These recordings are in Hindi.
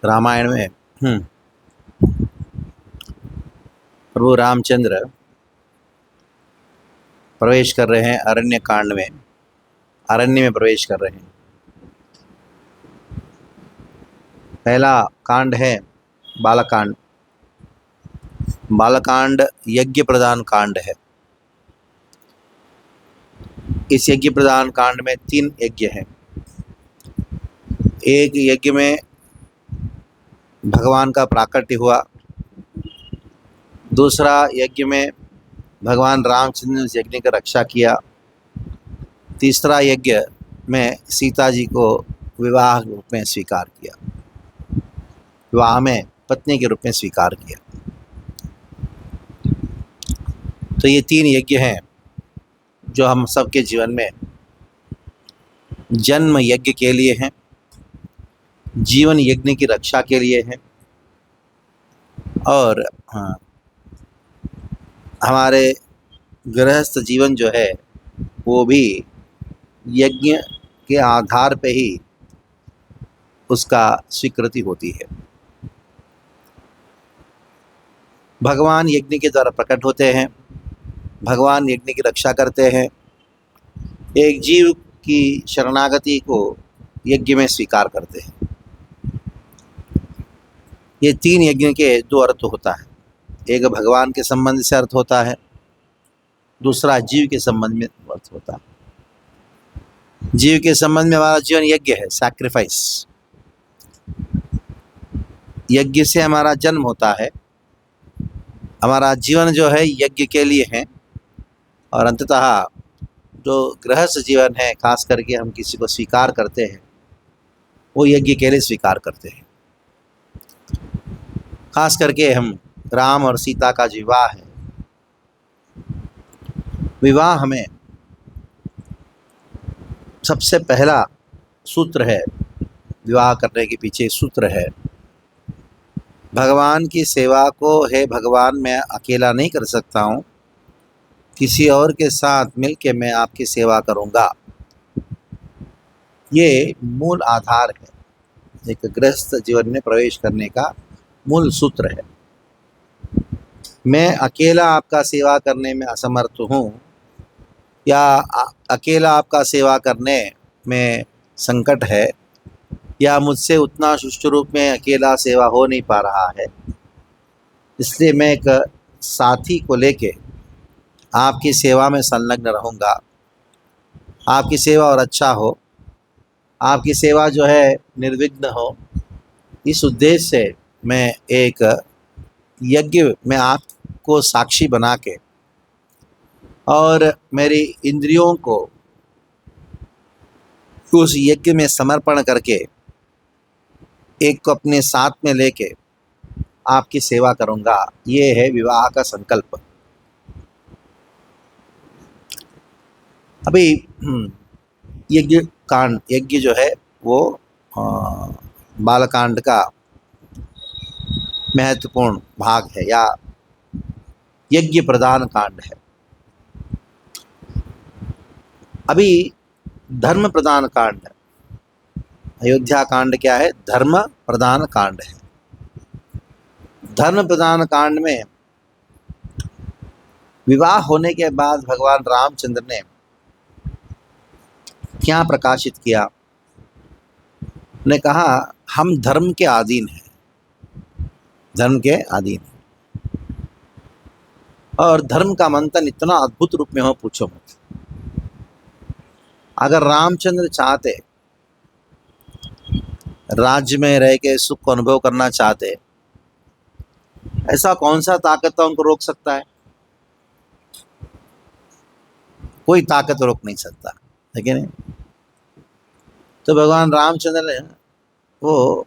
रामायण में प्रभु रामचंद्र प्रवेश कर रहे हैं अरण्य कांड में, अरण्य में प्रवेश कर रहे हैं। पहला कांड है बालकांड। बालकांड यज्ञ प्रदान कांड है। इस यज्ञ प्रदान कांड में 3 यज्ञ हैं। एक यज्ञ में भगवान का प्राकट्य हुआ, दूसरा यज्ञ में भगवान रामचंद्र ने उस यज्ञ की रक्षा किया, तीसरा यज्ञ में सीता जी को विवाह रूप में स्वीकार किया, विवाह में पत्नी के रूप में स्वीकार किया। तो ये 3 यज्ञ हैं जो हम सबके जीवन में जन्म यज्ञ के लिए हैं, जीवन यज्ञ की रक्षा के लिए हैं, और हमारे गृहस्थ जीवन जो है वो भी यज्ञ के आधार पे ही उसका स्वीकृति होती है। भगवान यज्ञ के द्वारा प्रकट होते हैं, भगवान यज्ञ की रक्षा करते हैं, एक जीव की शरणागति को यज्ञ में स्वीकार करते हैं। ये 3 यज्ञ के 2 अर्थ होता है। एक भगवान के संबंध से अर्थ होता है, दूसरा जीव के संबंध में अर्थ होता है। जीव के संबंध में हमारा जीवन यज्ञ है, सैक्रिफाइस। यज्ञ से हमारा जन्म होता है, हमारा जीवन जो है यज्ञ के लिए है, और अंततः जो गृहस्थ जीवन है, खास करके हम किसी को स्वीकार करते हैं वो यज्ञ के लिए स्वीकार करते हैं। खास करके हम राम और सीता का जो विवाह है, विवाह में सबसे पहला सूत्र है, विवाह करने के पीछे सूत्र है, भगवान की सेवा को हे भगवान मैं अकेला नहीं कर सकता हूँ, किसी और के साथ मिलके मैं आपकी सेवा करूँगा। ये मूल आधार है एक गृहस्थ जीवन में प्रवेश करने का, मूल सूत्र है। मैं अकेला आपका सेवा करने में असमर्थ हूँ, या अकेला आपका सेवा करने में संकट है, या मुझसे उतना सुष्ठु रूप में अकेला सेवा हो नहीं पा रहा है, इसलिए मैं एक साथी को लेके आपकी सेवा में संलग्न रहूँगा। आपकी सेवा और अच्छा हो, आपकी सेवा जो है निर्विघ्न हो, इस उद्देश्य से मैं एक यज्ञ में आपको साक्षी बना के और मेरी इंद्रियों को उस यज्ञ में समर्पण करके एक को अपने साथ में लेके आपकी सेवा करूँगा। ये है विवाह का संकल्प। अभी यज्ञ जो है वो बालकांड का महत्वपूर्ण भाग है, या यज्ञ प्रदान कांड है। अभी धर्म प्रदान कांड है। अयोध्या कांड क्या है? धर्म प्रदान कांड है। धर्म प्रदान कांड में विवाह होने के बाद भगवान रामचंद्र ने क्या प्रकाशित किया? ने कहा हम धर्म के अधीन हैं, धर्म के अधीन हैं। और धर्म का मंथन इतना अद्भुत रूप में हो, पूछो मत। अगर रामचंद्र चाहते, राज्य में रह के सुख को अनुभव करना चाहते, ऐसा कौन सा ताकत उनको रोक सकता है? कोई ताकत रोक नहीं सकता, है कि नहीं? तो भगवान रामचंद्र ने वो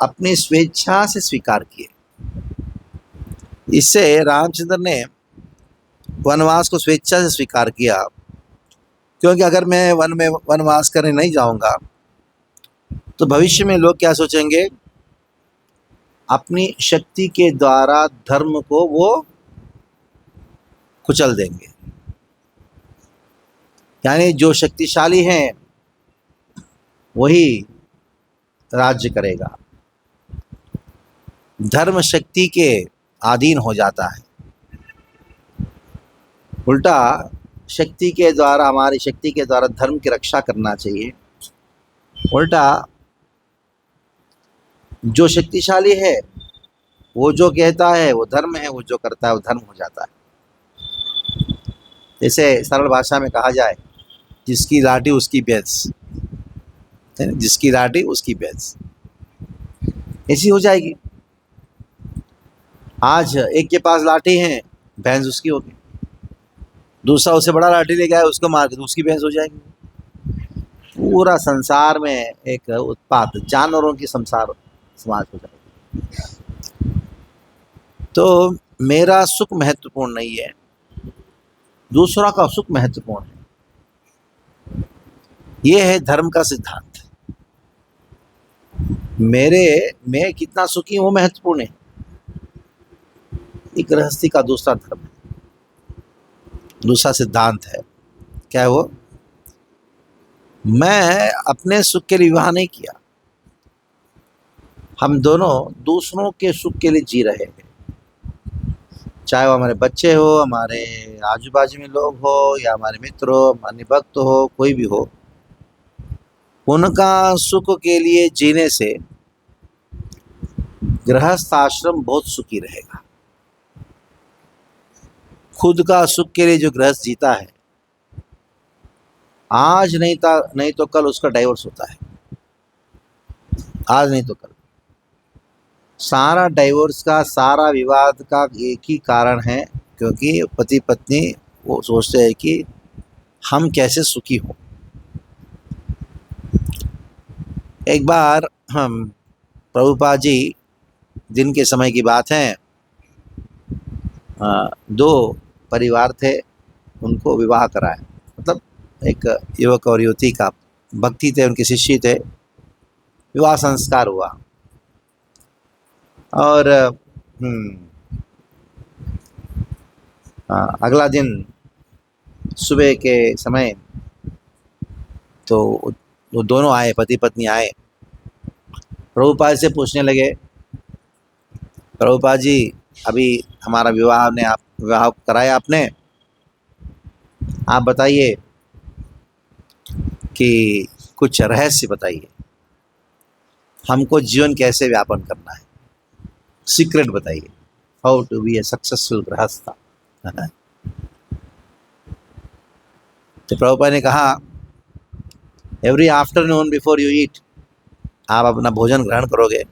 अपनी स्वेच्छा से स्वीकार किए। इससे रामचंद्र ने वनवास को स्वेच्छा से स्वीकार किया, क्योंकि अगर मैं वनवास करने नहीं जाऊंगा तो भविष्य में लोग क्या सोचेंगे? अपनी शक्ति के द्वारा धर्म को वो कुचल देंगे। यानी जो शक्तिशाली हैं वही राज्य करेगा। धर्म शक्ति के अधीन हो जाता है। उल्टा शक्ति के द्वारा, हमारी शक्ति के द्वारा धर्म की रक्षा करना चाहिए। उल्टा जो शक्तिशाली है वो जो कहता है वो धर्म है, वो जो करता है वो धर्म हो जाता है। जैसे सरल भाषा में कहा जाए, जिसकी लाठी उसकी भैंस, है ना? जिसकी लाठी उसकी भैंस, ऐसी हो जाएगी। आज एक के पास लाठी है, भैंस उसकी होगी। दूसरा उससे बड़ा लाठी ले गया है, उसको मार के तो उसकी भैंस हो जाएगी। पूरा संसार में एक उत्पात, जानवरों की संसार समाज हो जाएगी। तो मेरा सुख महत्वपूर्ण नहीं है, दूसरा का सुख महत्वपूर्ण है। ये है धर्म का सिद्धांत। मैं कितना सुखी हूं वो महत्वपूर्ण है। एक गृहस्थी का दूसरा धर्म है, दूसरा सिद्धांत है। क्या है वो? मैं अपने सुख के लिए विवाह नहीं किया, हम दोनों दूसरों के सुख के लिए जी रहे हैं। चाहे वो हमारे बच्चे हो, हमारे आजू बाजू में लोग हो, या हमारे मित्र हो, हमारे भक्त हो, कोई भी हो, उनका सुख के लिए जीने से गृहस्थ आश्रम बहुत सुखी रहेगा। खुद का सुख के लिए जो गृहस्थ जीता है, आज नहीं तो कल उसका डाइवोर्स होता है। आज नहीं तो कल। सारा डाइवोर्स का, सारा विवाद का एक ही कारण है, क्योंकि पति पत्नी वो सोचते हैं कि हम कैसे सुखी हों। एक बार हम प्रभुपाद जी, दिन के समय की बात है, दो परिवार थे, उनको विवाह कराया। मतलब एक युवक और युवती का, भक्ति थे, उनके शिष्य थे, विवाह संस्कार हुआ। और अगला दिन सुबह के समय तो वो दोनों आए, पति पत्नी आए, प्रभुपाद से पूछने लगे, प्रभुपाद जी अभी हमारा विवाह कराया आपने, आप बताइए कि कुछ रहस्य बताइए, हमको जीवन कैसे व्यापन करना है, सीक्रेट बताइए, how to be a successful गृहस्थ। तो प्रभुपाद ने कहा, every afternoon before you eat, आप अपना भोजन ग्रहण करोगे,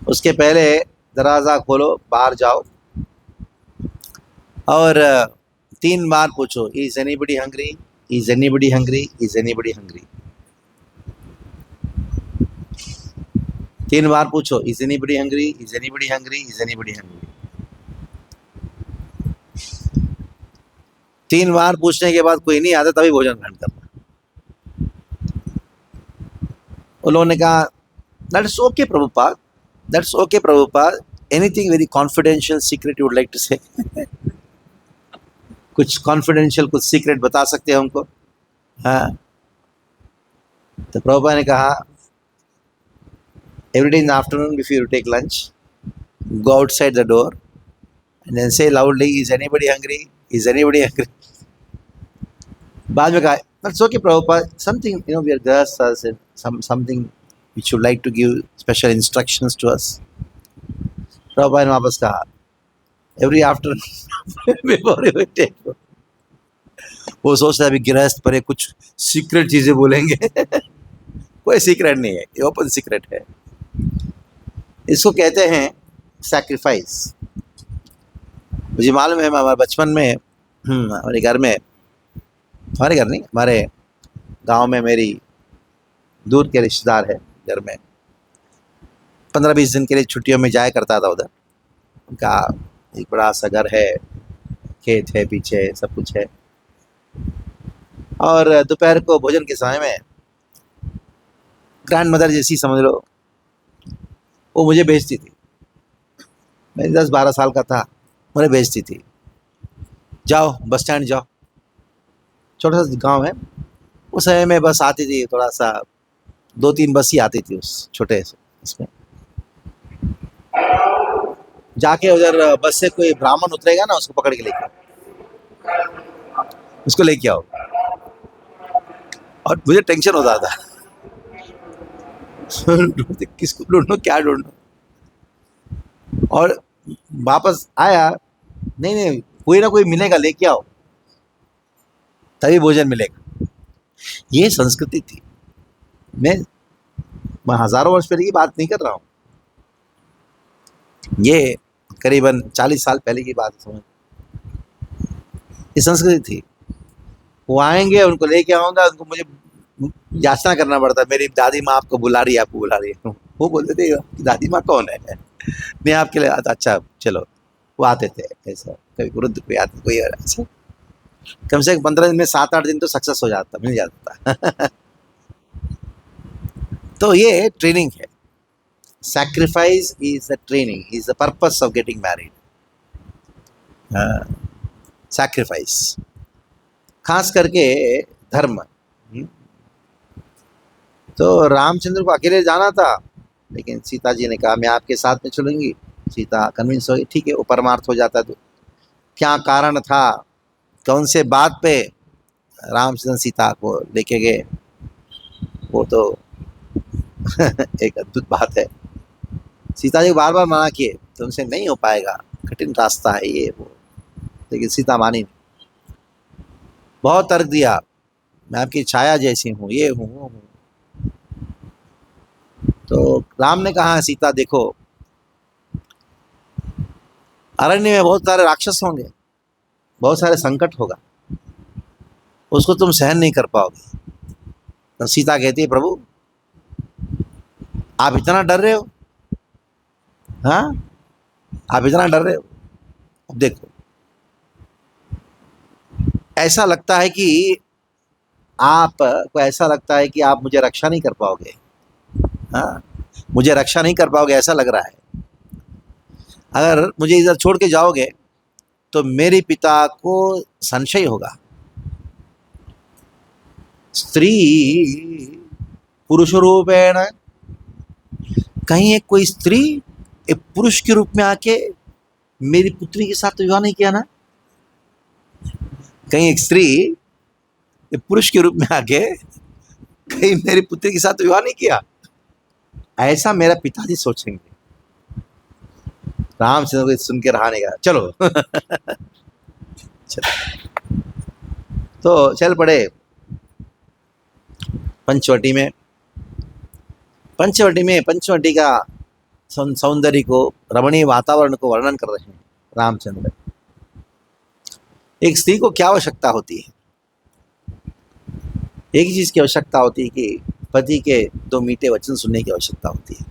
उसके पहले दरवाज़ा खोलो, बाहर जाओ और 3 बार पूछो, is anybody hungry, is anybody hungry, is anybody hungry. 3 बार पूछो, is anybody hungry, is anybody hungry, is anybody hungry. 3 बार पूछने के बाद कोई नहीं आता, तभी भोजन ग्रहण करना। उन्होंने कहा, that's okay Prabhupada, that's okay Prabhupada, anything very confidential secret you would like to say. कुछ कॉन्फिडेंशियल, कुछ सीक्रेट बता सकते हैं हमको? हाँ। तो प्रभुपाद ने कहा, every day in the afternoon before you take lunch, go outside the door and then say loudly, is anybody hungry, is anybody hungry? बाद में कहा, that's okay Prabhupada, something, we are grahasthas and something which you like to give special instructions to us. Prabhupada ने वापस कहा, every afternoon before you take, वो सोचता है अभी गृहस्थ पर कुछ सीक्रेट चीजें बोलेंगे। कोई सीक्रेट नहीं है, ये ओपन सीक्रेट है। इसको कहते हैं सैक्रिफाइस। मुझे मालूम है, हमारे बचपन में हमारे घर में, हमारे घर नहीं, हमारे गांव में मेरी दूर के रिश्तेदार है, घर में 15-20 दिन के लिए छुट्टियों में जाया करता था उधर। उनका एक बड़ा सा घर है, खेत है पीछे, सब कुछ है। और दोपहर को भोजन के समय में ग्रैंड मदर जैसी समझ लो, वो मुझे भेजती थी। मैं 10-12 साल का था, मुझे भेजती थी, जाओ बस स्टैंड जाओ। छोटा सा गांव है, उस समय में बस आती थी, थोड़ा सा 2-3 बस ही आती थी उस छोटे से इसमें। जाके उधर बस से कोई ब्राह्मण उतरेगा ना, उसको पकड़ के लेके आओ, उसको लेके आओ। और मुझे टेंशन होता था किसको ढूंढो, क्या ढूंढो। और वापस आया, नहीं नहीं कोई ना कोई मिलेगा, लेके आओ, तभी भोजन मिलेगा। ये संस्कृति थी। मैं हजारों वर्ष पहले की बात नहीं कर रहा हूँ, ये करीबन 40 साल पहले की बात समझ। ये संस्कृति थी। वो आएंगे, उनको लेके आऊंगा, उनको मुझे याचना करना पड़ता, मेरी दादी माँ आपको बुला रही है, आपको बुला रही है। वो बोलते थे दादी माँ कौन है, नहीं आपके लिए, अच्छा चलो। वो आते थे ऐसा, कभी वृद्ध कोई आते, कोई ऐसा। कम से कम 15 दिन में 7-8 दिन तो सक्सेस हो जाता, मिल जाता था। तो ये ट्रेनिंग है। Sacrifice is the training, is the purpose of getting married. Sacrifice, खास करके धर्म। तो रामचंद्र को अकेले जाना था, लेकिन सीता जी ने कहा मैं आपके साथ में चलूंगी। सीता कन्विंस हो गई, ठीक है, वो परमार्थ हो जाता। तो क्या कारण था, कौन से बात पे रामचंद्र सीता को लेके गए, वो तो एक अद्भुत बात है। सीता जी को बार बार मना किए, तो उनसे नहीं हो पाएगा, कठिन रास्ता है ये वो, लेकिन सीता मानी नहीं। बहुत तर्क दिया, मैं आपकी छाया जैसी हूँ, ये हूँ वो हूँ। तो राम ने कहा सीता देखो, अरण्य में बहुत सारे राक्षस होंगे, बहुत सारे संकट होगा, उसको तुम सहन नहीं कर पाओगे। तो सीता कहती है प्रभु आप इतना डर रहे हो, हाँ आप इतना डर रहे हो। अब देखो, ऐसा लगता है कि आपको ऐसा लगता है कि आप मुझे रक्षा नहीं कर पाओगे, हाँ मुझे रक्षा नहीं कर पाओगे ऐसा लग रहा है। अगर मुझे इधर छोड़ के जाओगे तो मेरे पिता को संशय होगा। स्त्री पुरुष रूपेण, कहीं एक कोई स्त्री एक पुरुष के रूप में आके मेरी पुत्री के साथ विवाह नहीं किया ना, कहीं एक स्त्री एक पुरुष के रूप में आके कहीं मेरी पुत्री के साथ विवाह नहीं किया, ऐसा मेरा पिताजी सोचेंगे। रामचंद्र को सुन के रहा नहीं गया, चलो चलो। तो चल पड़े पंचवटी में। पंचवटी का सौंदर्य को, रमणीय वातावरण को वर्णन कर रहे हैं रामचंद्र। एक स्त्री को क्या आवश्यकता होती है, एक ही चीज की आवश्यकता होती है कि पति के 2 मीठे वचन सुनने की आवश्यकता होती है।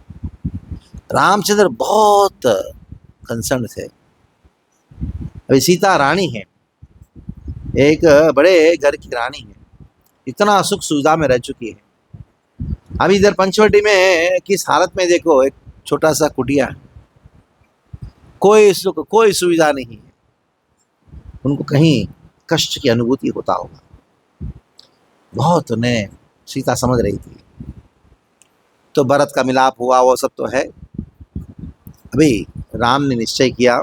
रामचंद्र बहुत कंसर्न थे। अभी सीता रानी है, एक बड़े घर की रानी है, इतना सुख सुविधा में रह चुकी है। अभी इधर पंचवटी में किस हालत में देखो, एक छोटा सा कुटिया, कोई सुख कोई सुविधा नहीं है। उनको कहीं कष्ट की अनुभूति होता होगा, बहुत उन्हें सीता समझ रही थी। तो भरत का मिलाप हुआ, वो सब तो है। अभी राम ने निश्चय किया,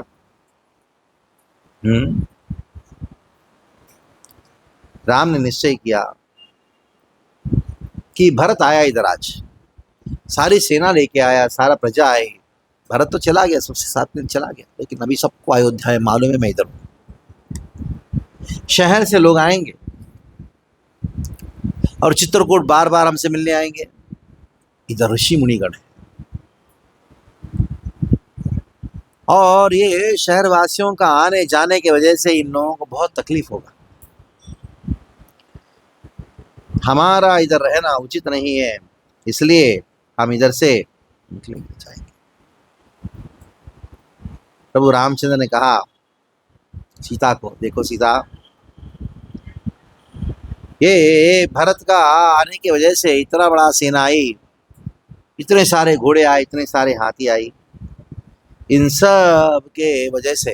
राम ने निश्चय किया कि भरत आया इधर, आज सारी सेना लेके आया, सारा प्रजा आई। भरत तो चला गया, सबसे साथ में चला गया, लेकिन अभी सबको अयोध्या है मालूम है मैं इधर हूं। शहर से लोग आएंगे और चित्रकूट बार बार हमसे मिलने आएंगे। इधर ऋषि मुनिगण है, और ये शहर वासियों का आने जाने की वजह से इन लोगों को बहुत तकलीफ होगा। हमारा इधर रहना उचित नहीं है, इसलिए हम इधर से निकलेंगे, जाएंगे। प्रभु रामचंद्र ने कहा सीता को, देखो सीता, ये भरत का आने की वजह से इतना बड़ा सेना आई, इतने सारे घोड़े आए, इतने सारे हाथी आई, इन सब के वजह से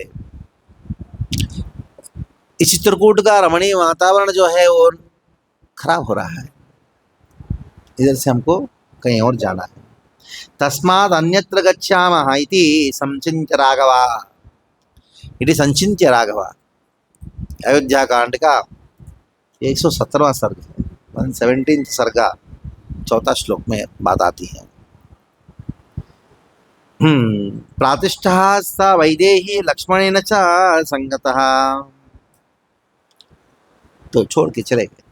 इस चित्रकूट का रमणीय वातावरण जो है वो खराब हो रहा है। इधर से हमको कहीं और जाना है। तस्माद् अन्यत्र गच्छामः इति संचिन्त्य राघव, इति संचिन्त्य राघव। अयोध्या कांड का 117वां सर्ग है, 117 सर्गा, चौथा श्लोक में बात आती है। प्रातिष्ठः स वैदेही लक्ष्मणेन च संगतः, तो छोड़ के चले गए।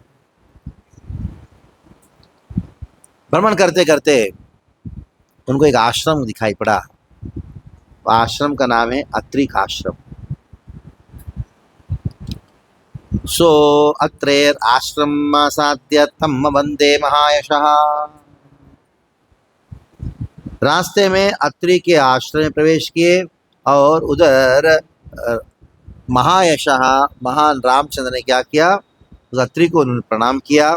भ्रमण करते करते उनको एक आश्रम दिखाई पड़ा। आश्रम का नाम है अत्रिक आश्रम। सो अत्रेर आश्रम साध्य तम वंदे महायशः। रास्ते में अत्रि के आश्रम में प्रवेश किए और उधर महायशः, महान रामचंद्र ने क्या किया, उस अत्रि को उन्होंने प्रणाम किया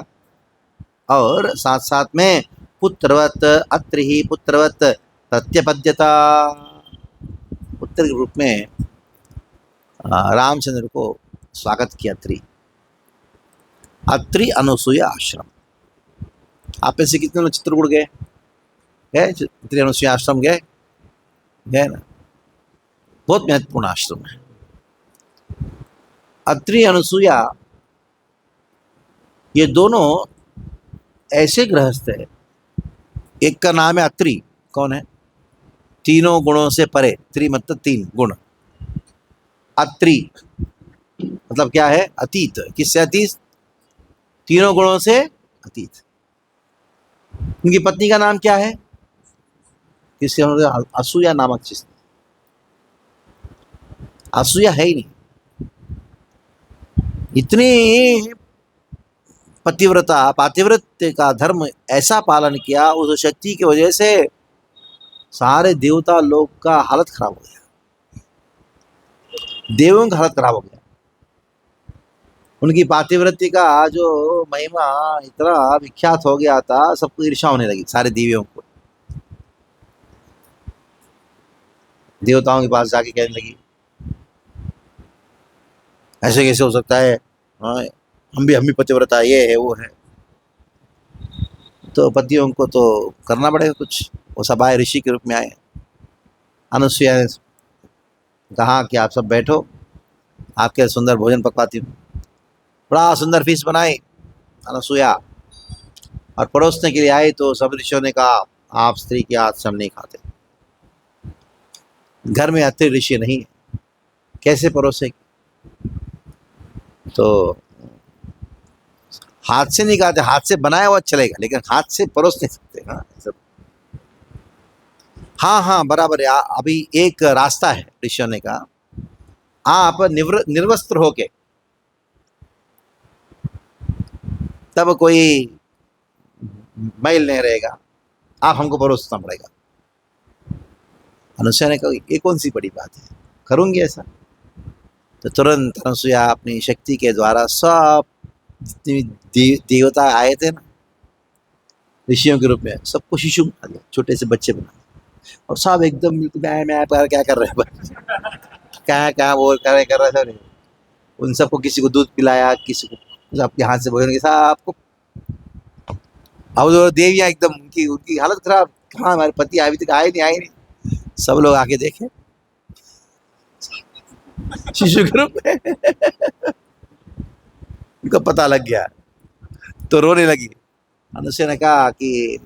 और साथ साथ में पुत्रवत अत्रि ही पुत्रवत प्रत्यपद्यता, पुत्र के रूप में रामचंद्र को स्वागत किया। अत्रि अनुसूया आश्रम। आप में से कितने लोग चित्रकूट गए? गए? अत्रि अनुसूया आश्रम गए? गए ना? बहुत महत्वपूर्ण आश्रम है। अत्रि अनुसूया ये दोनों ऐसे गृहस्थ है। एक का नाम है अत्रि, कौन है? तीनों गुणों से परे, त्रि मतलब तीन गुण। अत्रि मतलब क्या है? अतीत। किससे अतीत? तीनों गुणों से अतीत। उनकी पत्नी का नाम क्या है? किससे? असूया नामक चीज। असूया है ही नहीं। इतनी पतिव्रता, पातिव्रत्य का धर्म ऐसा पालन किया, उस शक्ति की वजह से सारे देवता लोग का हालत खराब हो गया, देवों का हालत खराब हो गया। उनकी पातिव्रत्य का जो महिमा इतना विख्यात हो गया था, सबको ईर्ष्या होने लगी, सारे देवियों को। देवताओं के पास जाके कहने लगी, ऐसे कैसे हो सकता है, हम भी पतिव्रता, ये है वो है। तो पतियों को तो करना पड़ेगा कुछ। वो सब आए, ऋषि के रूप में आए। अनुसुईया ने कहा कि आप सब बैठो, आपके सुंदर भोजन पकवाती हूँ। बड़ा सुंदर फीस बनाई अनुसुईया, और परोसने के लिए आई तो सब ऋषियों ने कहा, आप स्त्री के हाथ से हम नहीं खाते। घर में अत्रि ऋषि नहीं है, कैसे परोसेगी? तो हाथ से नहीं खाते, हाथ से बनाया हुआ चलेगा, लेकिन हाथ से परोस नहीं सकते। हाँ सब, हाँ हाँ बराबर है। अभी एक रास्ता है, ऋषियों ने कहा, आप निर्वस्त्र होके, तब कोई मैल नहीं रहेगा, आप हमको परोसना पड़ेगा। अनुसुईया ने कहा, ये कौन सी बड़ी बात है, करूंगी ऐसा। तो तुरंत अनुसुईया अपनी शक्ति के द्वारा सब जितने देवता आए थे ना ऋषियों के रूप में, सबको शिशु बना दिया, छोटे से बच्चे बना दिए, और सब एकदम मैं क्या कर रहे हैं, क्या वो कर रहे थे। उन सबको किसी को दूध पिलाया, किसी को सबके हाथ से भोजन किया, सबको। अब जो देवियाँ एकदम उनकी हालत खराब, कहाँ हमारे पति अभी तक आए नहीं। सब लोग आके देखे शिशु के रूप में उनको पता लग गया, तो रोने लगी। अनुसुईया ने कहा कि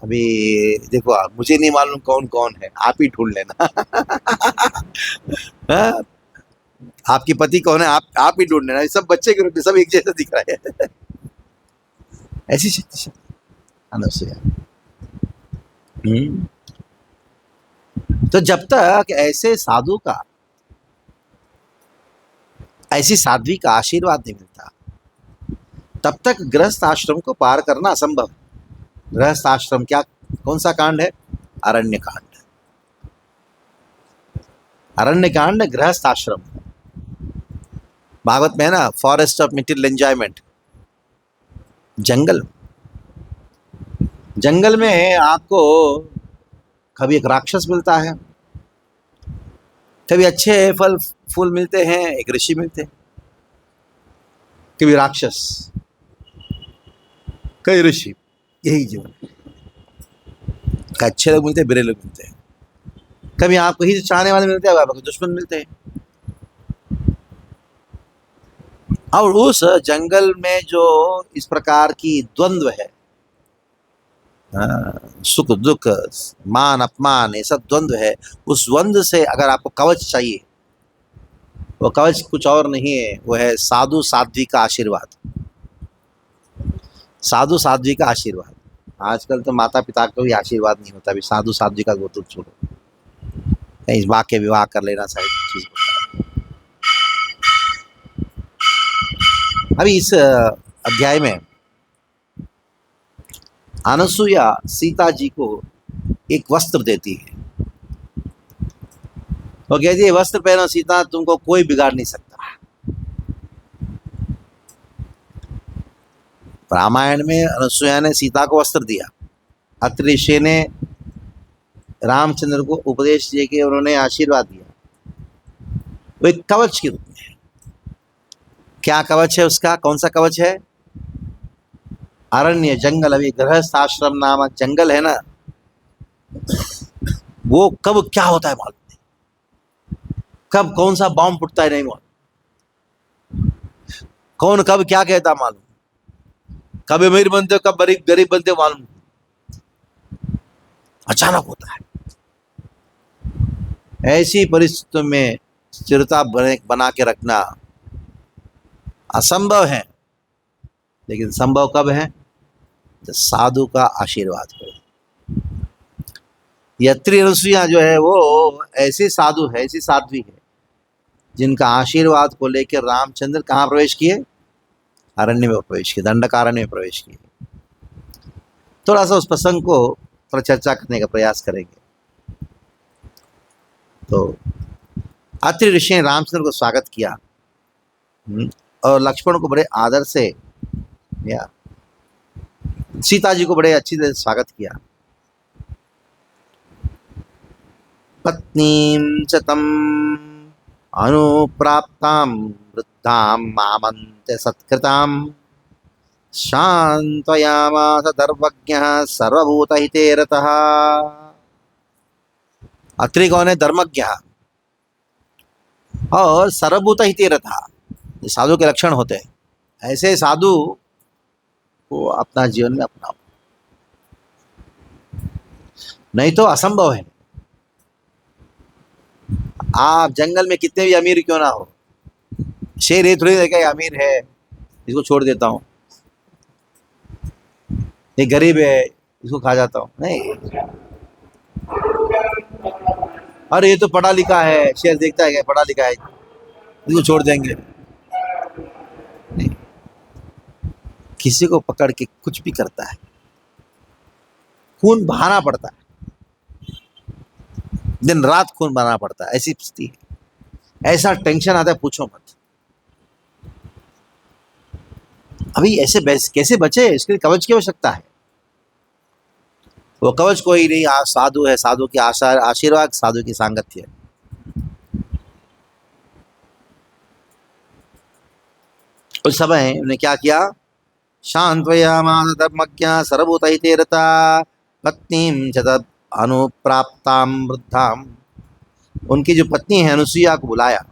अभी देखो, मुझे नहीं मालूम कौन कौन है, आप ही ढूंढ लेना। हाँ? आपके पति कौन है, आप ही ढूंढ लेना। सब बच्चे के रूप में सब एक जैसा दिख रहा है। ऐसी शक्ति अनुसुईया। तो जब तक ऐसे साधु का, ऐसी साध्वी का आशीर्वाद नहीं मिलता, तब तक गृहस्थ आश्रम को पार करना असंभव। गृहस्थ आश्रम क्या, कौन सा कांड है? अरण्य कांड। अरण्य कांड गृहस्थ आश्रम। भागवत में है ना, फॉरेस्ट ऑफ मेटीरियल एंजॉयमेंट। जंगल में आपको कभी एक राक्षस मिलता है, कभी अच्छे फल फूल मिलते हैं, एक ऋषि मिलते हैं, कभी राक्षस, कई ऋषि। यही जीवन। अच्छे लोग मिलते हैं, बुरे लोग मिलते हैं। कभी आपको ही चाहने वाले मिलते हैं, आपको दुश्मन मिलते हैं। और उस जंगल में जो इस प्रकार की द्वंद्व है, सुख दुख, मान अपमान, ये सब द्वंद्व है, उस द्वंद्व से अगर आपको कवच चाहिए, वो कवच कुछ और नहीं है, वो है साधु साध्वी का आशीर्वाद। साधु साध्वी का आशीर्वाद। आजकल तो माता पिता का भी आशीर्वाद नहीं होता, अभी साधु साध्वी का वो तो छोड़ो, कहीं वाक्य विवाह कर लेना सारी चीज। अभी इस अध्याय में अनसुईया सीता जी को एक वस्त्र देती है। वो कहती है, वस्त्र पहनो सीता, तुमको कोई बिगाड़ नहीं सकता। रामायण में अनसुईया ने सीता को वस्त्र दिया, अत्रि ऋषि ने रामचंद्र को उपदेश दे के उन्होंने आशीर्वाद दिया, वो एक कवच के रूप में है। क्या कवच है उसका? कौन सा कवच है? अरण्य, जंगल। अभी गृहस्थ आश्रम नामक जंगल है ना, वो कब क्या होता है मालूम नहीं, कब कौन सा बॉम्ब फुटता है नहीं मालूम, कौन कब क्या कहता मालूम, कब अमीर बनते हो कब गरीब बनते हो मालूम, अचानक होता है। ऐसी परिस्थितियों में स्थिरता बना के रखना असंभव है, लेकिन संभव कब है? जब साधु का आशीर्वाद हो। यत्री अनसुईया जो है वो ऐसी साधु है, ऐसी साध्वी है, जिनका आशीर्वाद को लेकर रामचंद्र कहाँ प्रवेश किए? अरण्य में प्रवेश किए, दंडकारण्य में प्रवेश किए। थोड़ा सा उस प्रसंग को थोड़ा चर्चा करने का प्रयास करेंगे। तो अत्रि ऋषि ने रामचंद्र को स्वागत किया और लक्ष्मण को बड़े आदर से या सीता जी को बड़े अच्छी तरह से स्वागत किया। पत्नीं च तम अनुप्राप्तां वृद्धां मामन्त्य सत्कृतां शान्तयामास धर्मज्ञः सर्वभूतहिते रतः। अत्रि कौन है? धर्मज्ञ और सर्वभूतहिते रतः, ये साधु के लक्षण होते हैं। ऐसे साधु को अपना जीवन में अपनाओ, नहीं तो असंभव है। आप जंगल में कितने भी अमीर क्यों ना हो, शेर ये थोड़ी देखा अमीर है इसको छोड़ देता हूँ, ये गरीब है इसको खा जाता हूँ, नहीं। अरे ये तो पढ़ा लिखा है, शेर देखता है क्या पढ़ा लिखा है इसको छोड़ देंगे, नहीं। किसी को पकड़ के कुछ भी करता है, खून बहाना पड़ता है, दिन रात खून बहाना पड़ता है, ऐसी स्थिति है, ऐसा टेंशन आता है पूछो मत। अभी ऐसे कैसे बचे? इसके लिए कवच की आवश्यकता है। वो कवच कोई नहीं, साधु है, साधु की आशीर्वाद, साधु की सांगत्य है। उस समय उन्होंने क्या किया? शांत्वयामास धर्मज्ञः सर्वभूतहिते रतः पत्नीं च तद् अनुप्राप्तां वृद्धां, उनकी जो पत्नी है अनुसुईया को बुलाया।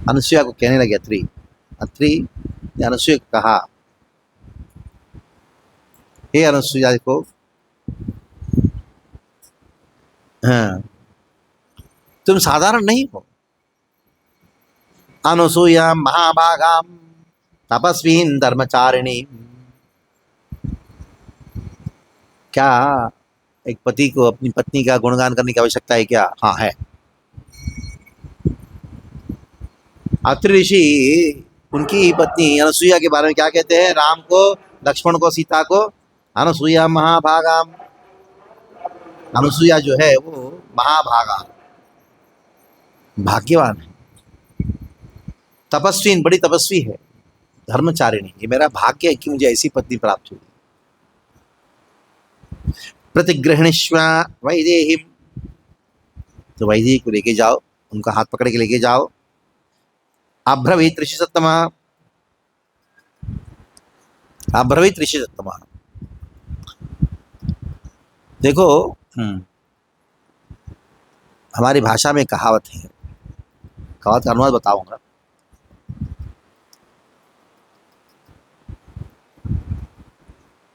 अनुसुईया को कहने लगे अत्रि ने अनुसुईया को कहा, हे अनुसुईया को, हाँ, तुम साधारण नहीं हो। अनुसूया महाभागाम तपस्वीन धर्मचारिणी। क्या एक पति को अपनी पत्नी का गुणगान करने की आवश्यकता है क्या? हाँ है। अत्रि ऋषि उनकी पत्नी अनुसूया के बारे में क्या कहते हैं? राम को, लक्ष्मण को, सीता को, अनुसूया महाभागाम। अनुसूया जो है वो महाभागा, भाग्यवान है, तपस्वी, बड़ी तपस्वी है, धर्मचारिणी। ये मेरा भाग्य है कि मुझे ऐसी पत्नी प्राप्त हुई। प्रतिगृहणीष्व वैदेहीम, तो वैदेही को लेके जाओ, उनका हाथ पकड़ के लेके जाओ। अब्रवीत ऋषि सत्तमा, अब्रवीत ऋषि सत्तमा। देखो, हमारी भाषा में कहावत है, कहावत का अनुवाद बताऊंगा।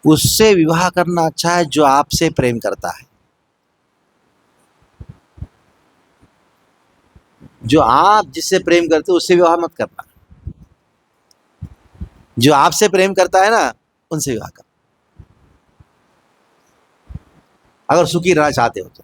उससे विवाह करना अच्छा है जो आपसे प्रेम करता है। जो आप जिससे प्रेम करते हो उससे विवाह मत करना। जो आपसे प्रेम करता है ना, उनसे विवाह करना, अगर सुखी रहना चाहते हो तो।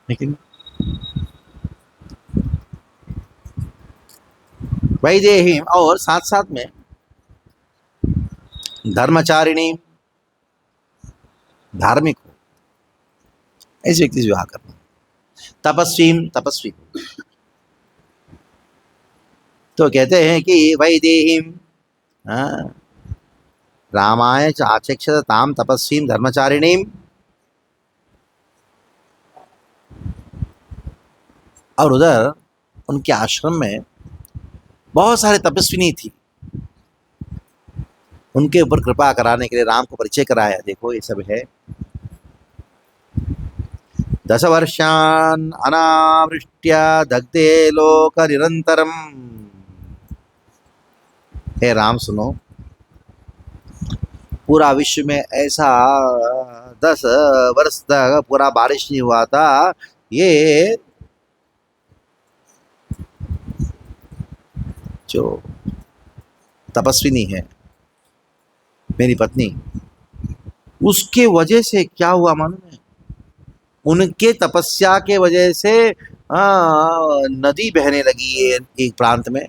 लेकिन वैदेही और साथ साथ में धर्मचारिणी, धार्मिक हो ऐसे व्यक्ति से विवाह करना। तपस्वी, तपस्वी। तो कहते हैं कि वैदेही रामाय च आचक्षत ताम तपस्वी धर्मचारिणी। और उधर उनके आश्रम में बहुत सारे तपस्विनी थी। उनके ऊपर कृपा कराने के लिए राम को परिचय कराया। देखो ये सब है। 10 वर्षान् अनावृष्ट्या दग्धे लोक निरंतरम। हे राम सुनो, पूरा विश्व में ऐसा 10 वर्ष तक पूरा बारिश नहीं हुआ था। ये जो तपस्विनी है मेरी पत्नी, उसके वजह से क्या हुआ मालूम है? उनके तपस्या के वजह से नदी बहने लगी है एक प्रांत में,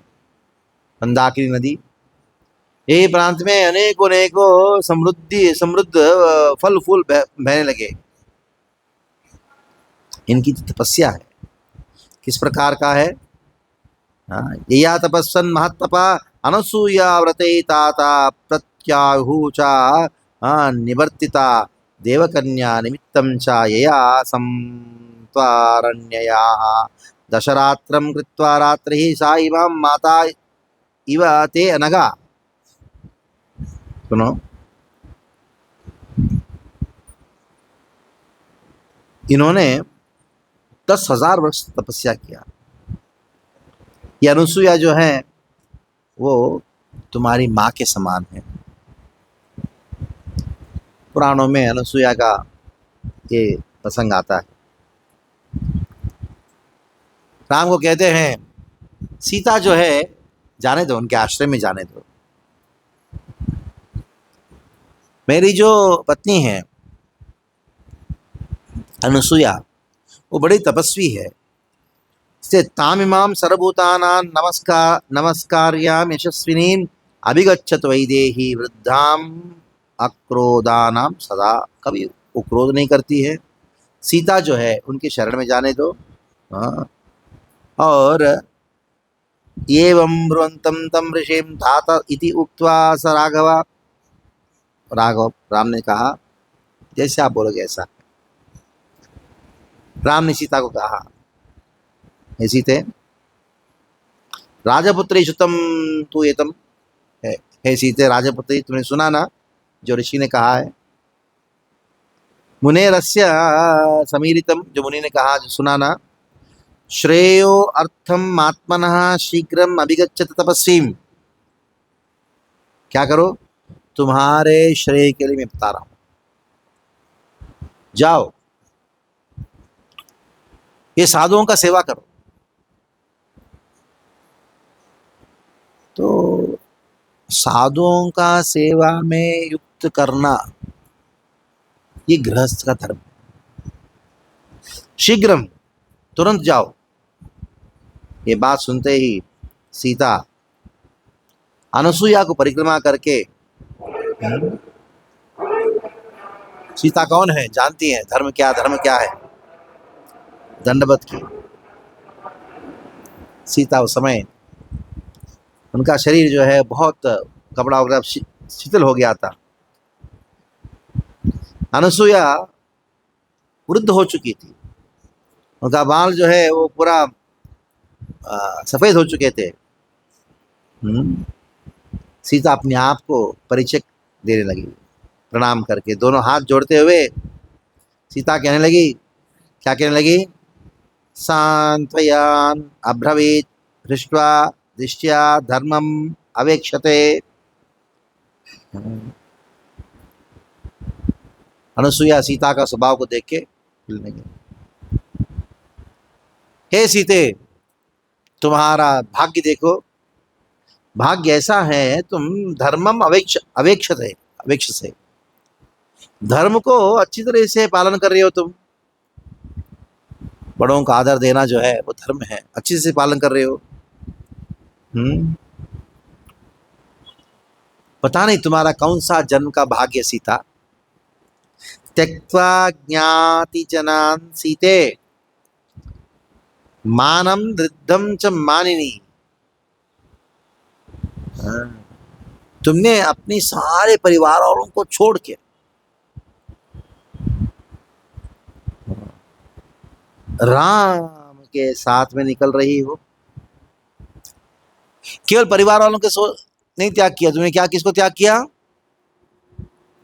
मंदाकिनी नदी। ये प्रांत में अनेकों अनेकों समृद्ध फल फूल बहने लगे। इनकी तपस्या है। किस प्रकार का है? यया तपस्सन महत्तपा अनसूया व्रते ताता प्रत्याहुचा निवर्तिता देवकन्या निमित्तं च यया संत्वारण्यया दशरात्रं कृत्वा रात्रिः सा इमां माता इव ते अनगा। सुनो, इन्होंने 10,000 वर्ष तपस्या किया। ये अनुसुईया जो है वो तुम्हारी माँ के समान है। पुराणों में अनुसुईया का ये प्रसंग आता है। राम को कहते हैं सीता जो है जाने दो, उनके आश्रम में जाने दो। मेरी जो पत्नी है अनुसुईया, वो बड़ी तपस्वी है। से तामिमां सर्वभूतानां नमस्कार्यां यशस्विनीं अभिगच्छत वैदेही वृद्धाम अक्रोधानां सदा। कभी वो क्रोध नहीं करती है। सीता जो है उनके शरण में जाने दो। और एवं ब्रुवन्तं तं ऋषिं तात इति उक्त्वा स राघव राम ने कहा जैसे आप बोलोगे ऐसा। राम ने सीता को कहा, हे सीते, राजपुत्री श्रुतम तू एतम। हे सीते राजपुत्री, तुमने सुना ना जो ऋषि ने कहा है। मुनेरस्य समीरितम, जो मुनि ने कहा, जो सुना ना। श्रेयो अर्थम आत्मनः शीघ्रम अभिगच्छत तपस्वीम। क्या करो? तुम्हारे श्रेय के लिए मैं बता रहा हूं, जाओ ये साधुओं का सेवा करो। तो साधुओं का सेवा में युक्त करना ये गृहस्थ का धर्म। शीघ्रम, तुरंत जाओ। ये बात सुनते ही सीता अनुसुईया को परिक्रमा करके, सीता कौन है जानती है, धर्म क्या है, दंडवत की। सीता उस समय उनका शरीर जो है बहुत कपड़ा वगैरह शिथिल हो गया था। अनसुया वृद्ध हो चुकी थी, उनका बाल जो है वो पूरा सफेद हो चुके थे। सीता अपने आप को परिचय देने लगी, प्रणाम करके दोनों हाथ जोड़ते हुए सीता कहने लगी, क्या कहने लगी? सांत्वयान अब्रवीत दृष्ट्वा दृष्ट्या धर्मम अवेक्षते। अनुसुईया सीता का स्वभाव को देख के बोलने लगी, हे सीते, तुम्हारा भाग्य देखो, भाग्य ऐसा है तुम धर्मम अवेक्ष से धर्म को अच्छी तरह से पालन कर रहे हो। तुम बड़ों का आदर देना जो है वो धर्म है, अच्छे से पालन कर रहे हो। पता नहीं तुम्हारा कौन सा जन्म का भाग्य सीता। त्यक्त्वा ज्ञाति जनान सीते मानम वृद्धम च मानिनी। तुमने अपनी सारे परिवार वालों को छोड़ के राम के साथ में निकल रही हो। केवल परिवार वालों के नहीं त्याग किया तुमने, क्या किसको त्याग किया?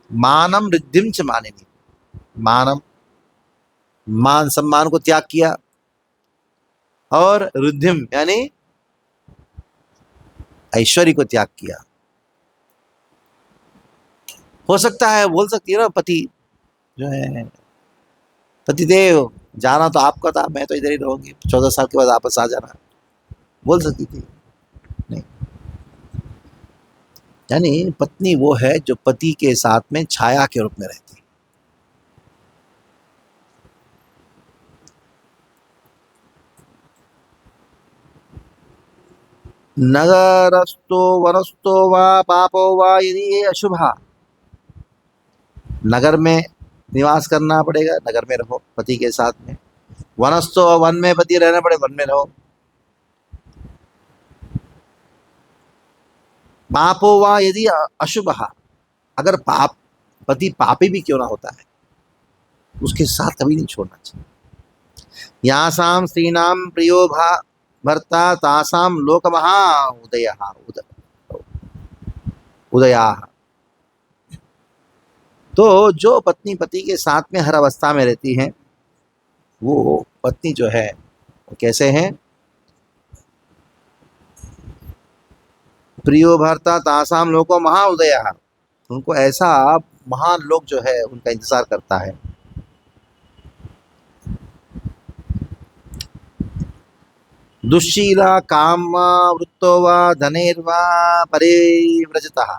मानम रिद्धिम च मानिनी, मानम मान सम्मान को त्याग किया, और रुद्धिम यानी ऐश्वर्य को त्याग किया। हो सकता है, बोल सकती है ना पति जो है, पतिदेव जाना तो आपका था, मैं तो इधर ही रहूंगी, 14 साल के बाद वापस आ जाना, बोल सकती थी। नहीं, यानी पत्नी वो है जो पति के साथ में छाया के रूप में रहती है। नगरस्थो वनस्थो वा पापो वा यदि अशुभा। नगर में निवास करना पड़ेगा, नगर में रहो पति के साथ में। वनस्थो, वन में पति रहना पड़े, वन में रहो। पापो वा यदि अशुभः, अगर पाप पति पापी भी क्यों ना होता है, उसके साथ कभी नहीं छोड़ना चाहिए। यासाम स्त्रीणाम प्रियो भर्ता तासाम लोकमहा उदया। तो जो पत्नी पति के साथ में हर अवस्था में रहती हैं, वो पत्नी जो है वो कैसे हैं? प्रियो भर्ता तासाम लोको महा उदया, उनको ऐसा महान लोक जो है उनका इंतजार करता है। दुश्शीला काम वृत्तो वा धनेर्वा परिव्रजतः।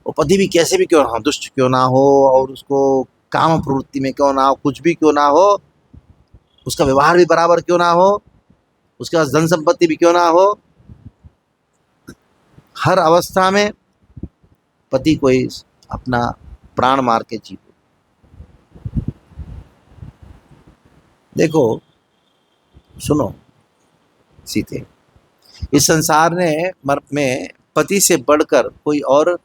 वो पति भी कैसे भी क्यों ना हो, दुष्ट क्यों ना हो, और उसको काम प्रवृत्ति में क्यों ना हो, कुछ भी क्यों ना हो, उसका व्यवहार भी बराबर क्यों ना हो, उसके पास धन संपत्ति भी क्यों ना हो, हर अवस्था में पति को ही अपना प्राण मार के जीवो। देखो सुनो सीते, इस संसार में पति से बढ़कर कोई और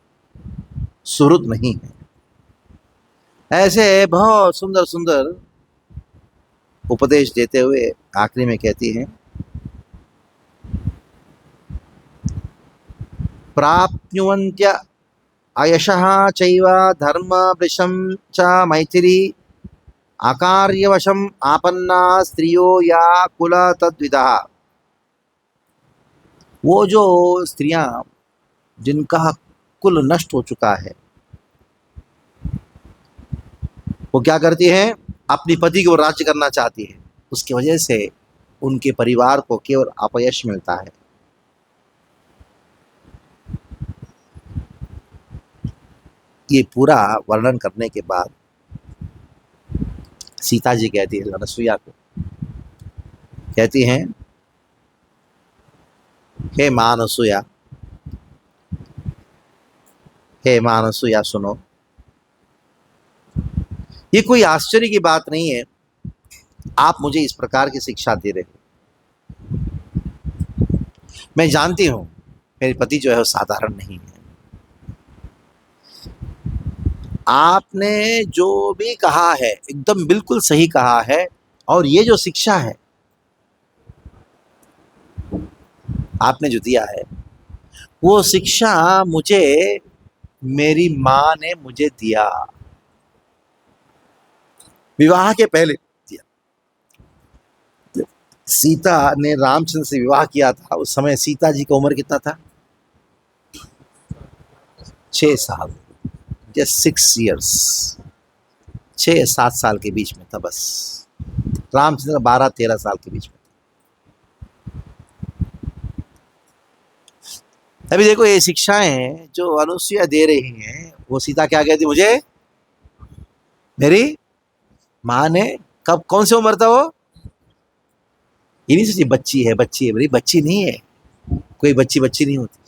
सुहृद नहीं है। ऐसे बहुत सुंदर सुंदर उपदेश देते हुए आखिरी में कहती हैं, प्राप्नुवन्त्य अयशः चैव धर्म वृषं च मैथिली आकार्यवशम आपन्ना स्त्रियो या कुल तद्विदः। वो जो स्त्रियां जिनका कुल नष्ट हो चुका है, वो क्या करती हैं? अपनी पति को राज्य करना चाहती है, उसकी वजह से उनके परिवार को केवल अपयश मिलता है। ये पूरा वर्णन करने के बाद सीता जी कहती है अनसुईया को, कहती हैं, हे मां अनसुईया, हे मां अनसुईया सुनो, ये कोई आश्चर्य की बात नहीं है आप मुझे इस प्रकार की शिक्षा दे रहे हो। मैं जानती हूं मेरे पति जो है वो साधारण नहीं है, आपने जो भी कहा है एकदम बिल्कुल सही कहा है, और ये जो शिक्षा है आपने जो दिया है, वो शिक्षा मुझे मेरी माँ ने मुझे दिया, विवाह के पहले दिया। सीता ने रामचंद्र से विवाह किया था, उस समय सीता जी का उम्र कितना था? 6 साल, जस्ट 6 years, 6-7 साल के बीच में था बस। रामचंद्र 12-13 साल के बीच में। अभी देखो ये शिक्षाएं जो अनुसुईया दे रही हैं, वो सीता क्या कहती मुझे? मेरी माँ ने कब, कौन सी उम्र था वो? ये नहीं सोची बच्ची है, बच्ची है, मेरी बच्ची नहीं है, कोई बच्ची बच्ची नहीं होती।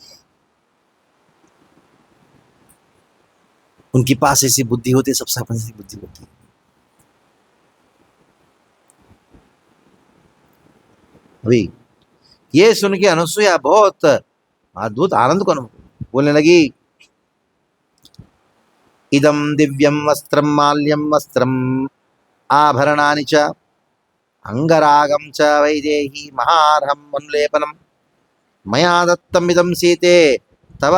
उनके पास ऐसी बुद्धि होती है, सबसे अपन ऐसी बुद्धि होती है। अभी ये सुन के अनुसुईया बहुत अद्भुत आनंद को अनुभव, बोलने लगी, इदम दिव्यम वस्त्रम माल्यम वस्त्रम आभरणानि च अंगरागम च वैदेही महार्हम अनुलेपनम मया दत्तम इदम सीते तव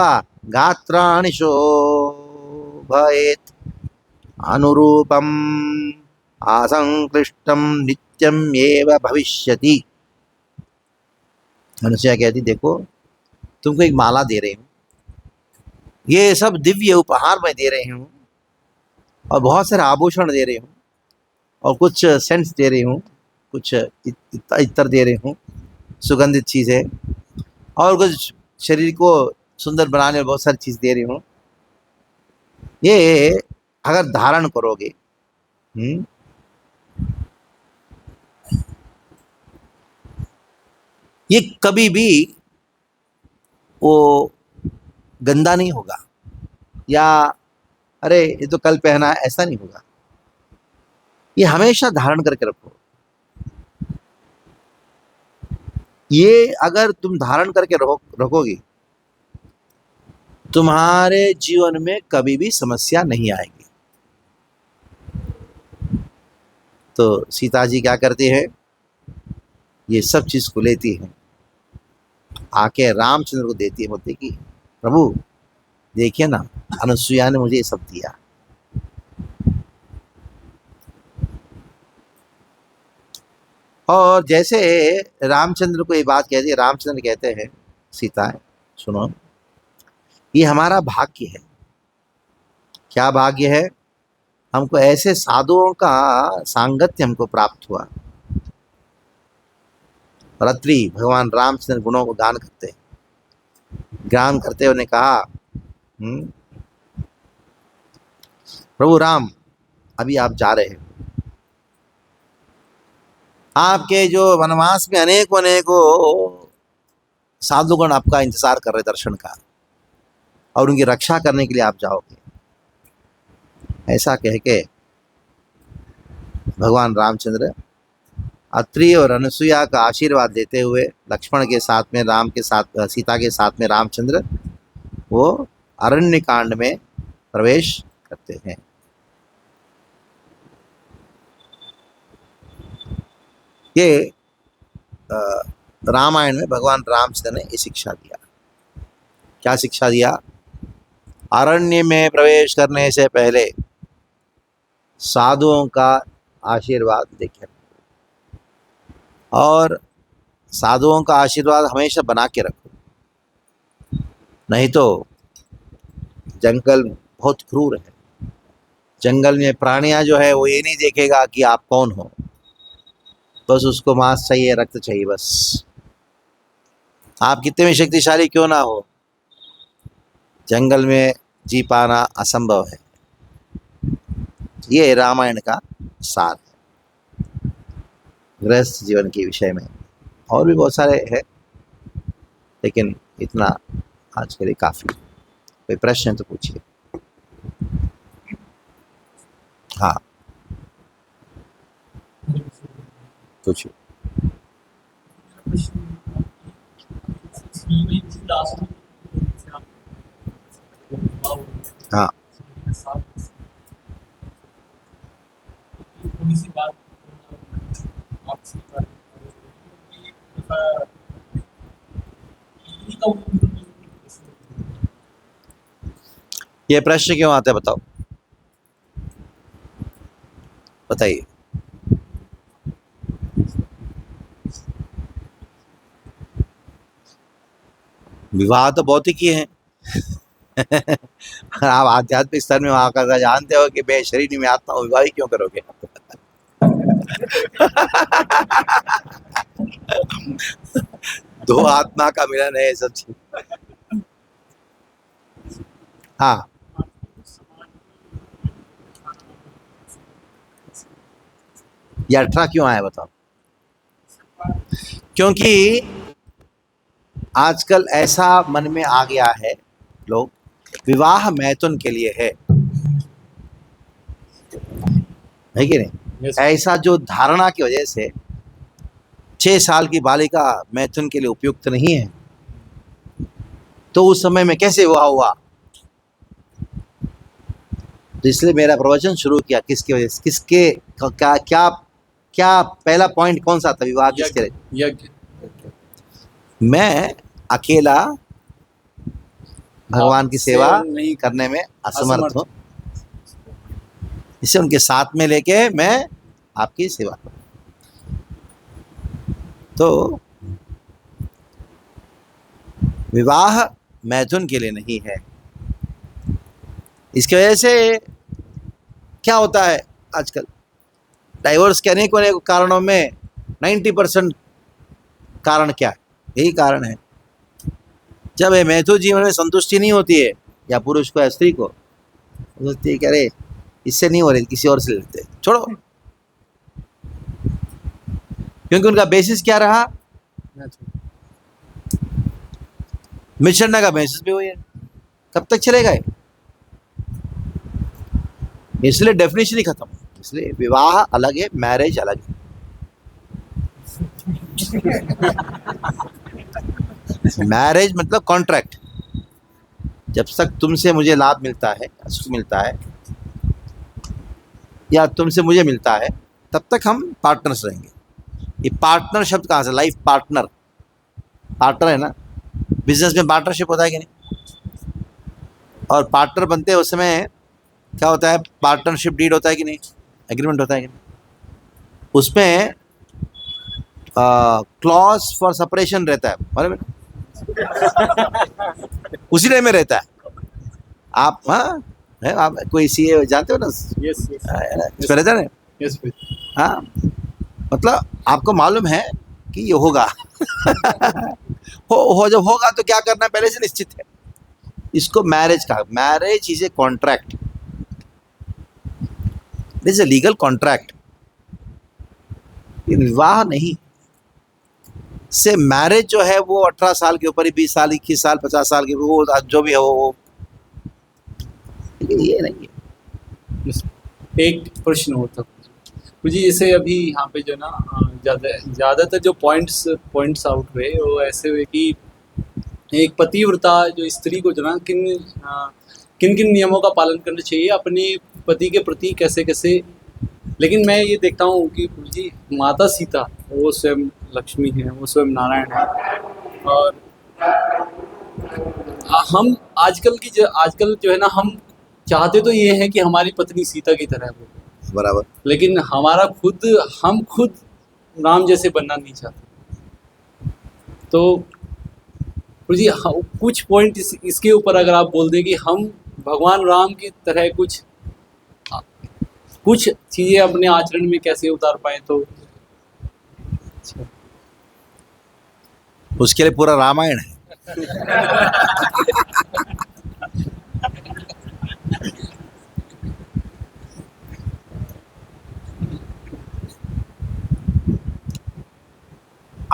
गात्राणि शोभयेत् अनुरूपम आसंक्लिष्टम नित्यम एव भविष्यति। अनुसुईया कहती, देखो तुमको एक माला दे रही हूँ, ये सब दिव्य उपहार मैं दे रही हूँ, और बहुत सारे आभूषण दे रही हूँ, और कुछ सेंट्स दे रही हूँ, कुछ इत्र दे रही हूँ, सुगंधित चीज़ें, और कुछ शरीर को सुंदर बनाने में बहुत सारी चीज़ दे रही हूँ। ये अगर धारण करोगे, ये कभी भी वो गंदा नहीं होगा, या अरे ये तो कल पहना है, ऐसा नहीं होगा। ये हमेशा धारण करके रखो। ये अगर तुम धारण करके रखोगी, तुम्हारे जीवन में कभी भी समस्या नहीं आएगी। तो सीता जी क्या करती है, ये सब चीज को लेती है, आके रामचंद्र को देती है, बोलती कि प्रभु देखिए ना, अनुसुईया ने मुझे ये सब दिया। और जैसे रामचंद्र को ये बात कहती है, रामचंद्र कहते हैं, सीता सुनो, ये हमारा भाग्य है। क्या भाग्य है? हमको ऐसे साधुओं का सांगत्य हमको प्राप्त हुआ। रात्रि भगवान रामचंद्र गुणों को गान करते उन्हें कहा, प्रभु राम, अभी आप जा रहे हैं, आपके जो वनवास में अनेकों अनेकों साधुगण आपका इंतजार कर रहे दर्शन का, और उनकी रक्षा करने के लिए आप जाओगे। ऐसा कह के भगवान रामचंद्र अत्रि और अनुसुईया का आशीर्वाद देते हुए लक्ष्मण के साथ में, राम के साथ, सीता के साथ में रामचंद्र वो अरण्य कांड में प्रवेश करते हैं। ये रामायण में भगवान रामचंद्र ने ये शिक्षा दिया। क्या शिक्षा दिया? अरण्य में प्रवेश करने से पहले साधुओं का आशीर्वाद देखें, और साधुओं का आशीर्वाद हमेशा बना के रखो, नहीं तो जंगल बहुत क्रूर है। जंगल में प्राणियां जो है वो ये नहीं देखेगा कि आप कौन हो, बस उसको मांस चाहिए, रक्त चाहिए बस। आप कितने भी शक्तिशाली क्यों ना हो, जंगल में जी पाना असंभव है। ये रामायण का सार है गृहस्थ जीवन के विषय में। और भी बहुत सारे हैं, लेकिन इतना आज के लिए काफी। कोई प्रश्न है तो पूछिए। हाँ पूछिए। हाँ थोड़ी सी बात आपसे बात करें कि पत्नी का वो ये प्रश्न क्यों आता है बताओ, बताइए। विवाह तो भौतिकी है। आप आध्यात्मिक स्तर में वहां का जानते हो कि मैं शरीर में आत्मा हूं, विवाह ही क्यों करोगे? दो आत्मा का मिलन है सब चीज। हाँ, ये 18 क्यों आया बताओ? क्योंकि आजकल ऐसा मन में आ गया है, लोग विवाह मैथुन के लिए है कि नहीं? Yes. ऐसा जो धारणा की वजह से 6 साल की बालिका मैथुन के लिए उपयुक्त नहीं है, तो उस समय में कैसे विवाह हुआ? तो इसलिए मेरा प्रवचन शुरू किया किसकी वजह से, किसके क्या क्या क्या पहला पॉइंट कौन सा था? विवाह किसके लिए? यज्ञ। मैं अकेला भगवान की सेवा नहीं करने में असमर्थ हूँ, इसे उनके साथ में लेके मैं आपकी सेवा करूँ। तो विवाह मैथुन के लिए नहीं है। इसकी वजह से क्या होता है आजकल, डाइवोर्स के अनेक कारणों में 90% कारण क्या है? यही कारण है, जब मैथुन जीवन में संतुष्टि नहीं होती है, या पुरुष को या स्त्री को, सोचती है कि अरे इससे नहीं हो रही, किसी और से लेते, छोड़ो। क्योंकि उनका बेसिस क्या रहा? मिश्रण का बेसिस भी वही है। कब तक चलेगा ये? इसलिए डेफिनेशन ही खत्म। इसलिए विवाह अलग है, मैरिज अलग है। मैरिज मतलब कॉन्ट्रैक्ट। जब तक तुमसे मुझे लाभ मिलता है, सुख मिलता है, या तुमसे मुझे मिलता है, तब तक हम पार्टनर्स रहेंगे। ये पार्टनर शब्द कहाँ से? लाइफ पार्टनर, पार्टनर है ना, बिजनेस में पार्टनरशिप होता है कि नहीं? और पार्टनर बनते हैं उस समय क्या होता है? पार्टनरशिप डीड होता है कि नहीं? एग्रीमेंट होता है कि नहीं? उसमें क्लॉज फॉर सेपरेशन रहता है, मालूम है ना? उसी टाइम में रहता है। आप है आप कोई सीए जानते हो ना? यस इसमें रहता है ना? यस हाँ, मतलब आपको मालूम है कि ये होगा। जब होगा तो क्या करना पहले से निश्चित है। इसको मैरिज का, marriage is a contract, is a legal contract. विवाह नहीं। से मैरिज जो है वो 18 साल के ऊपर ही, 20 साल, 21 साल, 50 साल के, वो जो भी है वो ये नहीं है। एक प्रश्न होता मुझे, जैसे अभी यहाँ पे जो ना ज़्यादातर जो पॉइंट्स आउट हुए वो ऐसे हुए कि एक पतिव्रता जो स्त्री को जो ना किन किन नियमों का पालन करना चाहिए अपने पति के प्रति, कैसे कैसे। लेकिन मैं ये देखता हूँ कि जी माता सीता वो स्वयं लक्ष्मी है, वो स्वयं नारायण है, और हम आजकल जो है ना, हम चाहते तो ये है कि हमारी पत्नी सीता की तरह हो, बराबर, लेकिन हम खुद राम जैसे बनना नहीं चाहते। तो जी कुछ पॉइंट इसके ऊपर अगर आप बोल दें कि हम भगवान राम की तरह कुछ चीज़ें अपने आचरण में कैसे उतार पाए, तो उसके लिए पूरा रामायण है।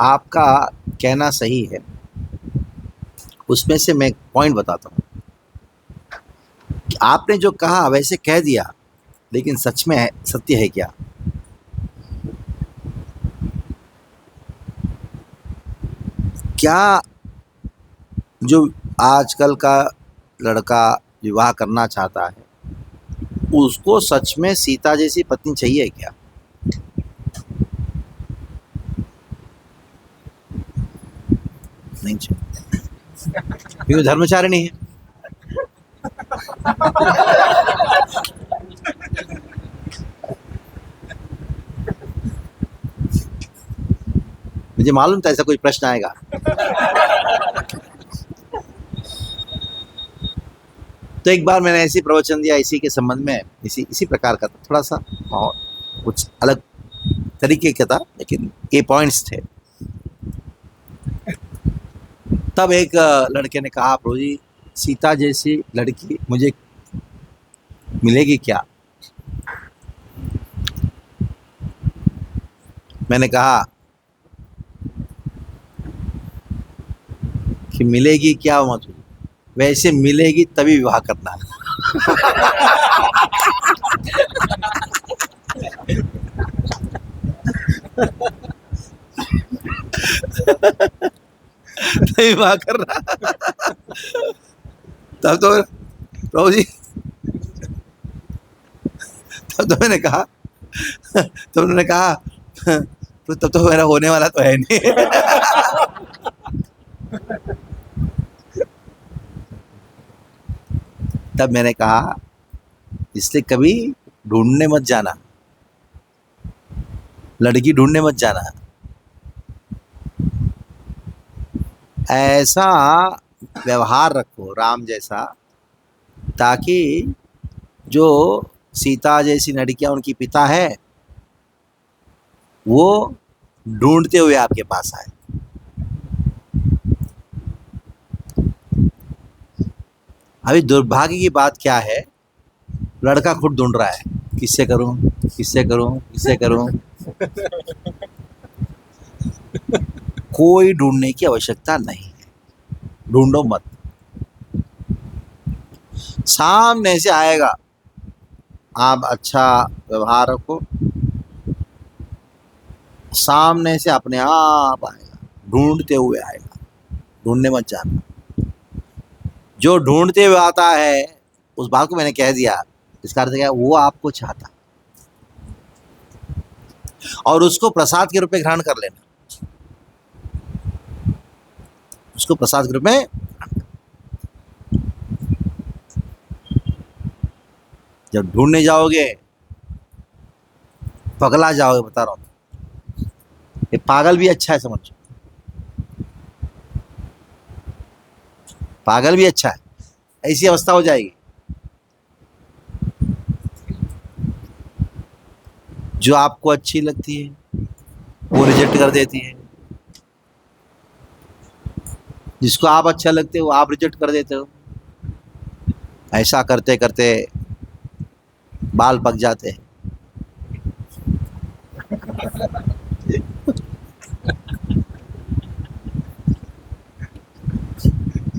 आपका कहना सही है, उसमें से मैं एक पॉइंट बताता हूँ। आपने जो कहा वैसे कह दिया, लेकिन सच में है, सत्य है क्या? क्या जो आजकल का लड़का विवाह करना चाहता है, उसको सच में सीता जैसी पत्नी चाहिए क्या? नहीं चाहिए, क्योंकि धर्मचारिणी है। मुझे मालूम था ऐसा कोई प्रश्न आएगा। तो एक बार मैंने ऐसी प्रवचन दिया इसी के संबंध में, इसी प्रकार का था, थोड़ा सा और कुछ अलग तरीके का था, लेकिन ये पॉइंट्स थे। तब एक लड़के ने कहा, प्रभु जी सीता जैसी लड़की मुझे मिलेगी क्या? मैंने कहा कि मिलेगी क्या मत, वैसे मिलेगी तभी विवाह करना। नहीं विवाह करना। तब तो प्रभु जी, तब तो मैंने कहा, तो उन्होंने कहा तो तब तो मेरा होने वाला तो है नहीं। तब मैंने कहा इसलिए कभी ढूंढने मत जाना, लड़की ढूंढने मत जाना, ऐसा व्यवहार रखो राम जैसा, ताकि जो सीता जैसी लड़कियां उनकी पिता है वो ढूंढते हुए आपके पास आए। अभी दुर्भाग्य की बात क्या है, लड़का खुद ढूंढ रहा है, किससे करूं, किससे करूं, किससे करूं। कोई ढूंढने की आवश्यकता नहीं है, ढूंढो मत, सामने से आएगा। आप अच्छा व्यवहार रखो, सामने से अपने आप आएगा, ढूंढते हुए आएगा, ढूंढने मत जाना। जो ढूंढते हुए आता है, उस बात को मैंने कह दिया, इसका अर्थ क्या है, वो आपको चाहता, और उसको प्रसाद के रूप में ग्रहण कर लेना, उसको प्रसाद के रूप में। जब ढूंढने जाओगे पगला जाओगे, बता रहा हूं। ये पागल भी अच्छा है, समझो, पागल भी अच्छा है, ऐसी अवस्था हो जाएगी। जो आपको अच्छी लगती है वो रिजेक्ट कर देती है, जिसको आप अच्छा लगते हो वो आप रिजेक्ट कर देते हो। ऐसा करते करते बाल पक जाते हैं।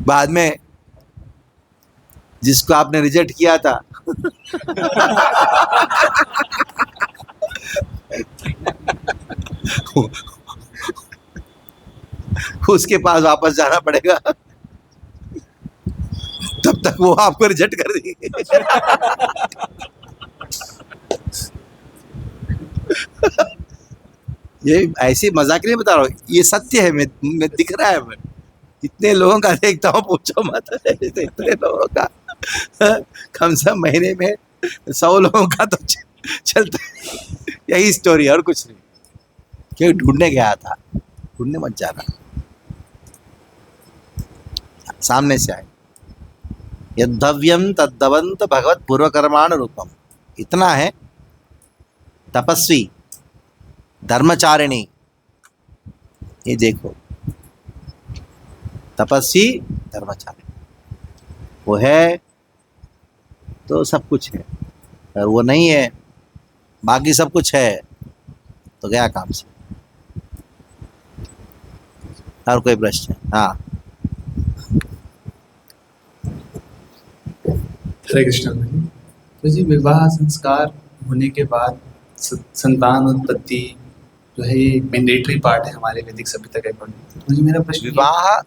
बाद में जिसको आपने रिजेक्ट किया था उसके पास वापस जाना पड़ेगा, तब तक वो आपको रिजेक्ट कर देगी। ये ऐसे मजाक नहीं बता रहा हूँ, ये सत्य है। मैं दिख रहा है, मैं इतने लोगों का देखता हूँ, पूछो मत। इतने लोगों का कम से कम महीने में 100 लोगों का तो चलता है। यही स्टोरी, और कुछ नहीं। क्यों ढूंढने गया था, ढूंढने मत जाना, सामने से आए। यद्धव्यम तद्दवंत भगवत पूर्वकर्माण रूपम, इतना है। तपस्वी, धर्मचारिणी, ये देखो, तपस्वी धर्मचारिणी वो है तो सब कुछ है, अगर वो नहीं है, बाकी सब कुछ है, तो गया काम से। और कोई प्रश्न? हाँ, हरे कृष्ण। तो जी विवाह संस्कार होने के बाद संतान उत्पत्ति जो है ये मैंडेटरी पार्ट है हमारे वैदिक सभ्यता के अकॉर्डिंग। तो जी मेरा प्रश्न, विवाह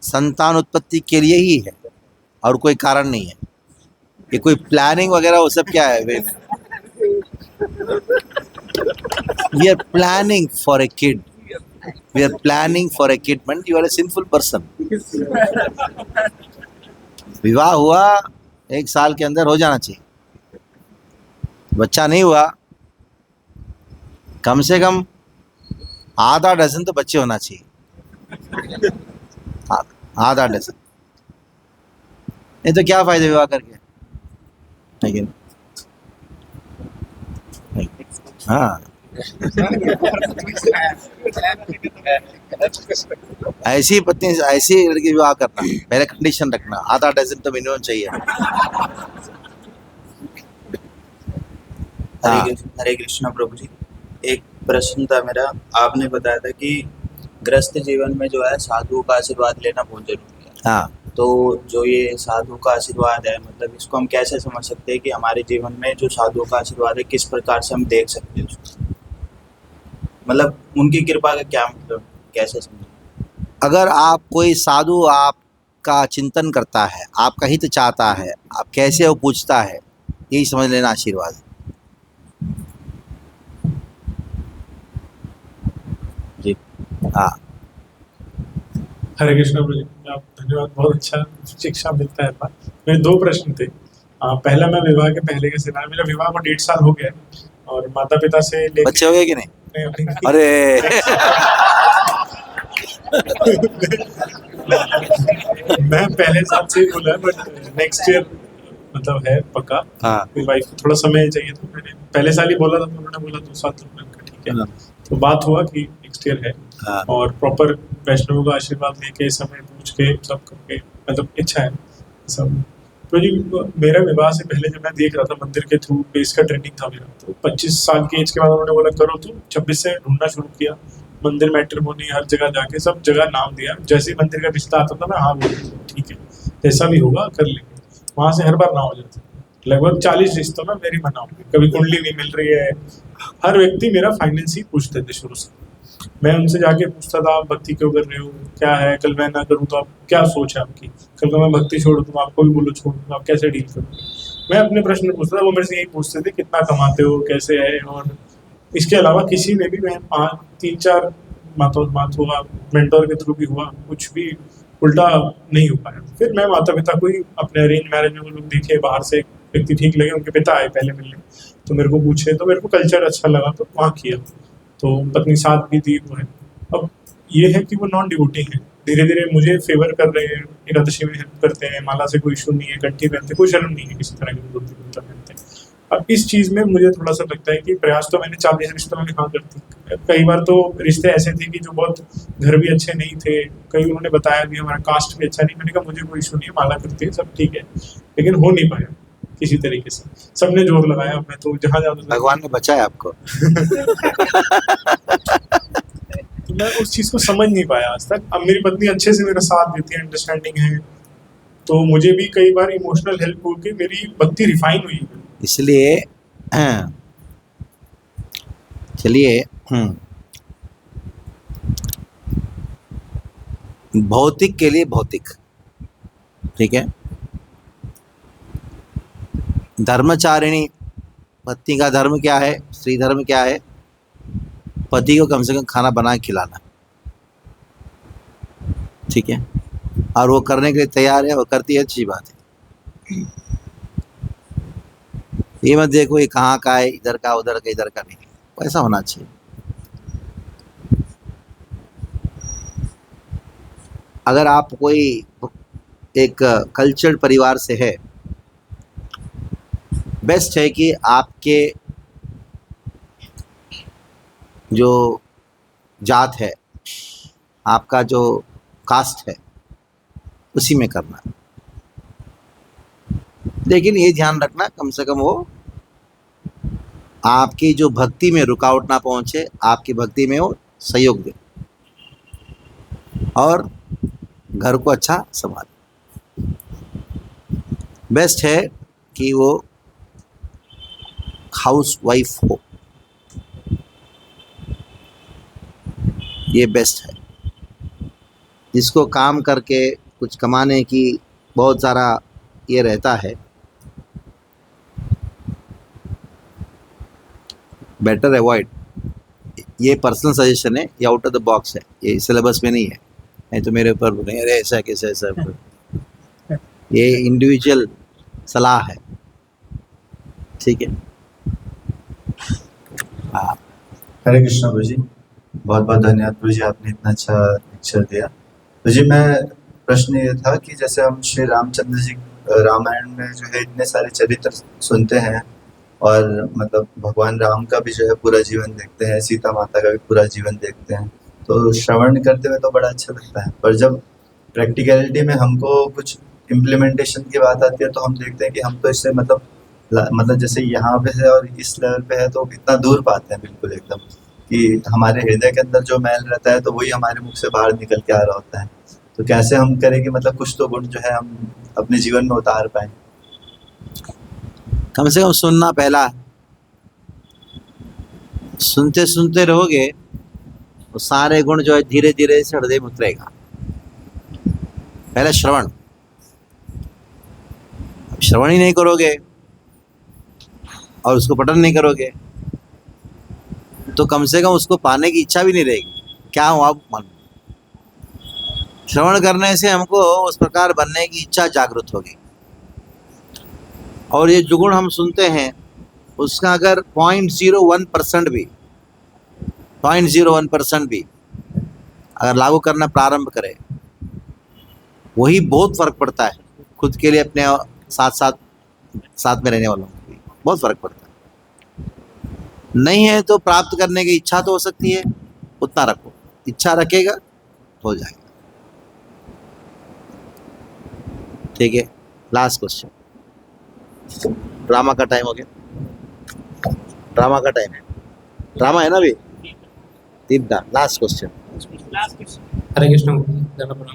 संतान उत्पत्ति के लिए ही है, और कोई कारण नहीं है। ये कोई प्लानिंग वगैरह वो सब क्या है? We are planning for a kid, we are planning for a kid, but you are a sinful person. विवाह हुआ 1 साल के अंदर हो जाना चाहिए, बच्चा नहीं हुआ कम से कम आधा डजन तो बच्चे होना चाहिए, आधा डजन, नहीं तो क्या फायदा विवाह करके, लेकिन हाँ ऐसी पत्नी ऐसी लड़की विवाह करना, पहले कंडीशन रखना, आधा डजन तो मिनिमम चाहिए। हाँ, हरे कृष्णा प्रभु जी। एक प्रश्न था मेरा, आपने बताया था कि गृहस्थ जीवन में जो है साधुओं का आशीर्वाद लेना बहुत जरूरी है। हाँ, तो जो ये साधु का आशीर्वाद है, मतलब इसको हम कैसे समझ सकते हैं कि हमारे जीवन में जो साधुओं का आशीर्वाद है किस प्रकार से हम देख सकते हैं उसको, मतलब उनकी कृपा का क्या मतलब, कैसे समझें? अगर आप कोई साधु आपका चिंतन करता है, आपका हित चाहता है, आप कैसे वो पूछता है, यही समझ लेना आशीर्वाद है। जी हाँ, हरे कृष्णा प्रभु जी, आप धन्यवाद, बहुत अच्छा शिक्षा मिलता है। मेरे 2 प्रश्न थे। पहला, मैं विवाह के पहले के सिनारियो, मेरा विवाह को 1.5 साल हो गया है और माता पिता से लेके बच्चे हो गए कि नहीं? नहीं, अरे मैं पहले साल से ही बोला है, बट नेक्स्ट ईयर मतलब है पक्का। हाँ, मेरी वाइफ को थोड़ा समय चाहिए, तो मैंने पहले साल ही बोला था, तो उन्होंने बोला 2 साल, तो मैंने कहा ठीक है। तो बात हुआ कि नेक्स्ट ईयर है हाँ, और प्रॉपर वैष्णव का आशीर्वाद लेके, समय पूछ के, सब करके, मतलब इच्छा है सब। तो जी, मेरा विवाह से पहले जब मैं देख रहा था मंदिर के थ्रू बेस का ट्रेनिंग था मेरा, तो 25 साल की एज के बाद उन्होंने बोला करो, तो 26 से ढूंढना शुरू किया, मंदिर, मैट्रिमोनी, हर जगह जाके सब जगह नाम दिया। जैसे ही मंदिर का रिश्ता आता था मैं हाँ बोलता, ठीक है जैसा भी होगा कर लेंगे। वहाँ से हर बार ना हो जाता, लगभग 40 रिश्तों में मेरी मना हो गई, कभी कुंडली नहीं मिल रही है। हर व्यक्ति मेरा फाइनेंस ही पूछते थे शुरू से। मैं उनसे जाके पूछता था, आप भक्ति क्यों कर रहे हो, क्या है, कल मैं ना करूँ तो आप क्या सोच है आपकी, कल को मैं भक्ति छोड़ दूँ, आपको भी बोलो छोड़ दूँ, आप कैसे डील करोगे। मैं अपने प्रश्न पूछता था, वो मेरे से यही पूछते थे कितना कमाते हो, कैसे है। और इसके अलावा किसी ने भी, मैं 3-4 हुआ, मेंटोर के थ्रू भी हुआ, कुछ भी उल्टा नहीं हो पाया। फिर मैं माता पिता को ही अपने अरेंज मैरिज में वो लोग देखे, बाहर से व्यक्ति ठीक लगे, उनके पिता आए पहले मिलने, तो मेरे को पूछे, तो मेरे को कल्चर अच्छा लगा, तो वहाँ किया। तो पत्नी साथ भी दी वो है। अब ये है कि वो नॉन डिवोटी है, धीरे धीरे मुझे फेवर कर रहे हैं, एकादशी में हेल्प करते हैं, माला से कोई इशू नहीं है, कंठी पहनते, कोई शर्म नहीं है किसी तरह की, धोती कुर्ता पहनते हैं। अब इस चीज़ में मुझे थोड़ा सा लगता है कि प्रयास तो मैंने 40 रिश्तों में हाँ करती। कई बार तो रिश्ते ऐसे थे कि जो बहुत घर भी अच्छे नहीं थे, कई उन्होंने बताया भी हमारा कास्ट भी अच्छा नहीं, मैंने कहा मुझे कोई इशू नहीं है, माला करती है सब ठीक है, लेकिन हो नहीं पाया किसी तरीके से। सबने जोर लगाया, मैं तो जहाँ जाता था भगवान ने बचाया आपको। तो मैं उस चीज़ को समझ नहीं पाया आज तक। अब मेरी पत्नी अच्छे से मेरा साथ देती है, अंडरस्टैंडिंग है, तो मुझे भी कई बार इमोशनल हेल्प होकर मेरी भक्ति रिफाइन हुई है। इसलिए चलिए, भौतिक के लिए भौतिक, ठीक है। धर्मचारिणी पत्नी का धर्म क्या है, स्त्री धर्म क्या है, पति को कम से कम खाना बना के खिलाना, ठीक है, और वो करने के लिए तैयार है, वो करती है, अच्छी बात है। ये मत देखो ये कहाँ का है, इधर का उधर का, इधर का नहीं, ऐसा होना चाहिए। अगर आप कोई एक कल्चर्ड परिवार से है, बेस्ट है कि आपके जो जात है, आपका जो कास्ट है, उसी में करना। लेकिन ये ध्यान रखना कम से कम वो आपकी जो भक्ति में रुकावट ना पहुंचे, आपकी भक्ति में वो सहयोग दे और घर को अच्छा संभाले। बेस्ट है कि वो हाउस वाइफ हो, ये बेस्ट है। जिसको काम करके कुछ कमाने की बहुत सारा ये रहता है, बेटर अवॉइड। ये पर्सनल सजेशन है, ये आउट ऑफ द बॉक्स है, ये सिलेबस में नहीं है, नहीं तो मेरे ऊपर बोलेंगे अरे ऐसा कैसे ऐसा। ये इंडिविजुअल सलाह है, ठीक है। हाँ, हरे कृष्णा प्रभु जी, बहुत बहुत धन्यवाद प्रभु जी, आपने इतना अच्छा लेक्चर दिया। तो जी मैं प्रश्न ये था कि जैसे हम श्री रामचंद्र जी रामायण में जो है इतने सारे चरित्र सुनते हैं और मतलब भगवान राम का भी जो है पूरा जीवन देखते हैं, सीता माता का भी पूरा जीवन देखते हैं, तो श्रवण करते हुए तो बड़ा अच्छा लगता है, पर जब प्रैक्टिकलिटी में हमको कुछ इम्प्लीमेंटेशन की बात आती है तो हम देखते हैं कि हम तो इससे मतलब जैसे यहाँ पे है और इस लेवल पे है तो इतना दूर पाते हैं बिल्कुल एकदम, कि हमारे हृदय के अंदर जो मैल रहता है तो वही हमारे मुख से बाहर निकल के आ रहा होता है। तो कैसे हम करें कि मतलब कुछ तो गुण जो है हम अपने जीवन में उतार पाए? कम से कम सुनना पहला, सुनते सुनते रहोगे तो सारे गुण जो है धीरे धीरे से हृदय में उतरेगा। पहले श्रवण, श्रवण ही नहीं करोगे और उसको पठन नहीं करोगे तो कम से कम उसको पाने की इच्छा भी नहीं रहेगी। क्या हो आप मन, श्रवण करने से हमको उस प्रकार बनने की इच्छा जागृत होगी। और ये जो गुण हम सुनते हैं उसका अगर 0.01% भी 0.01% भी अगर लागू करना प्रारंभ करें, वही बहुत फर्क पड़ता है खुद के लिए, अपने साथ में रहने वालों को भी बहुत फर्क पड़ता है। नहीं है तो प्राप्त करने की इच्छा तो हो सकती है, उतना रखो, इच्छा रखेगा हो जाएगा, ठीक है। लास्ट क्वेश्चन, ड्रामा का टाइम हो गया, ड्रामा का टाइम है, ड्रामा है ना अभी, दीपदा, लास्ट क्वेश्चन। हरे कृष्ण प्रणाम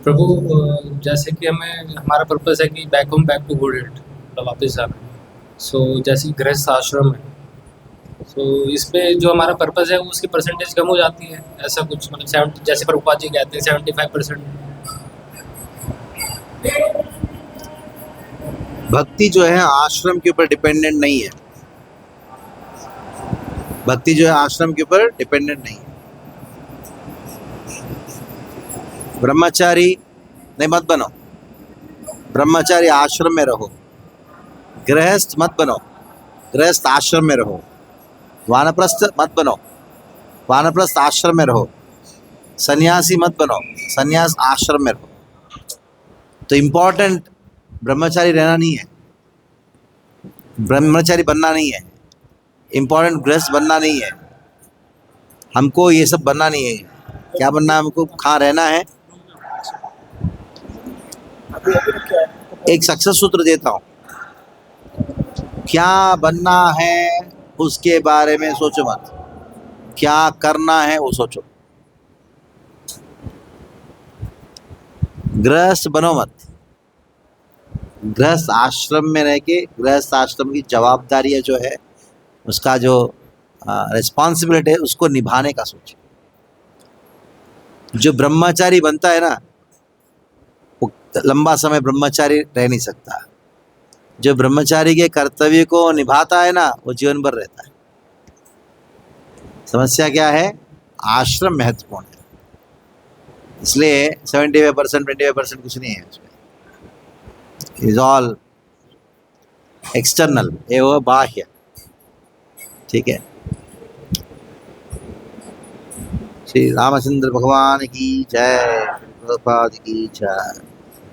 प्रभु। जैसे कि हमें हमारा पर्पस है कि back home back to good health, मतलब वापस जाना। सो जैसे कि गृहस्थ आश्रम है, सो इस पे जो हमारा पर्पस है उसकी परसेंटेज कम हो जाती है, ऐसा कुछ मतलब 70, जैसे प्रभुपाद जी कहते हैं 75%। भक्ति जो है आश्रम के ऊपर डिपेंडेंट नहीं है, भक्ति जो है आश्रम के ऊपर डिपेंडेंट नहीं है। ब्रह्मचारी नहीं मत बनो, ब्रह्मचारी आश्रम में रहो, गृहस्थ मत बनो, गृहस्थ आश्रम में रहो, वानप्रस्थ मत बनो, वानप्रस्थ आश्रम में रहो, सन्यासी मत बनो, सन्यास आश्रम में रहो। तो इम्पोर्टेंट ब्रह्मचारी रहना नहीं है, ब्रह्मचारी बनना नहीं है, इम्पोर्टेंट गृहस्थ बनना नहीं है, हमको ये सब बनना नहीं है। क्या बनना है हमको? कहाँ रहना है। एक सक्सेस सूत्र देता हूँ, क्या बनना है उसके बारे में सोचो मत, क्या करना है वो सोचो। गृहस्थ बनो मत, गृहस्थ आश्रम में रह के गृहस्थ आश्रम की जवाबदारियां जो है, उसका जो रिस्पॉन्सिबिलिटी है उसको निभाने का सोचो। जो ब्रह्मचारी बनता है ना वो लंबा समय ब्रह्मचारी रह नहीं सकता, जो ब्रह्मचारी के कर्तव्य को निभाता है ना वो जीवन भर रहता है। समस्या क्या है? आश्रम महत्वपूर्ण है, इसलिए 75% 25% कुछ नहीं है उसमें, इज ऑल एक्सटर्नल, ये वो बाह्य, ठीक है। श्री रामचंद्र भगवान की जय, प्रभुपाद की जय।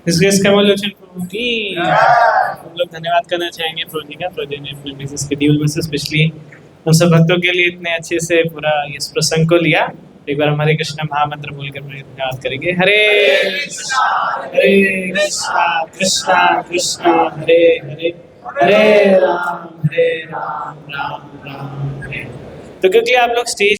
इस कमलोचन प्रभु की हम लोग धन्यवाद करना चाहेंगे प्रभु जी का। प्रभु जी ने अपने बिजी शेड्यूल में से स्पेशली हम सब भक्तों के लिए इतने अच्छे से पूरा इस प्रसंग को लिया। एक बार हमारे कृष्ण महामंत्र बोलकर धन्यवाद करेंगे। हरे कृष्णा कृष्णा कृष्णा हरे हरे, हरे राम राम राम हरे। तो क्योंकि आप लोग स्टेज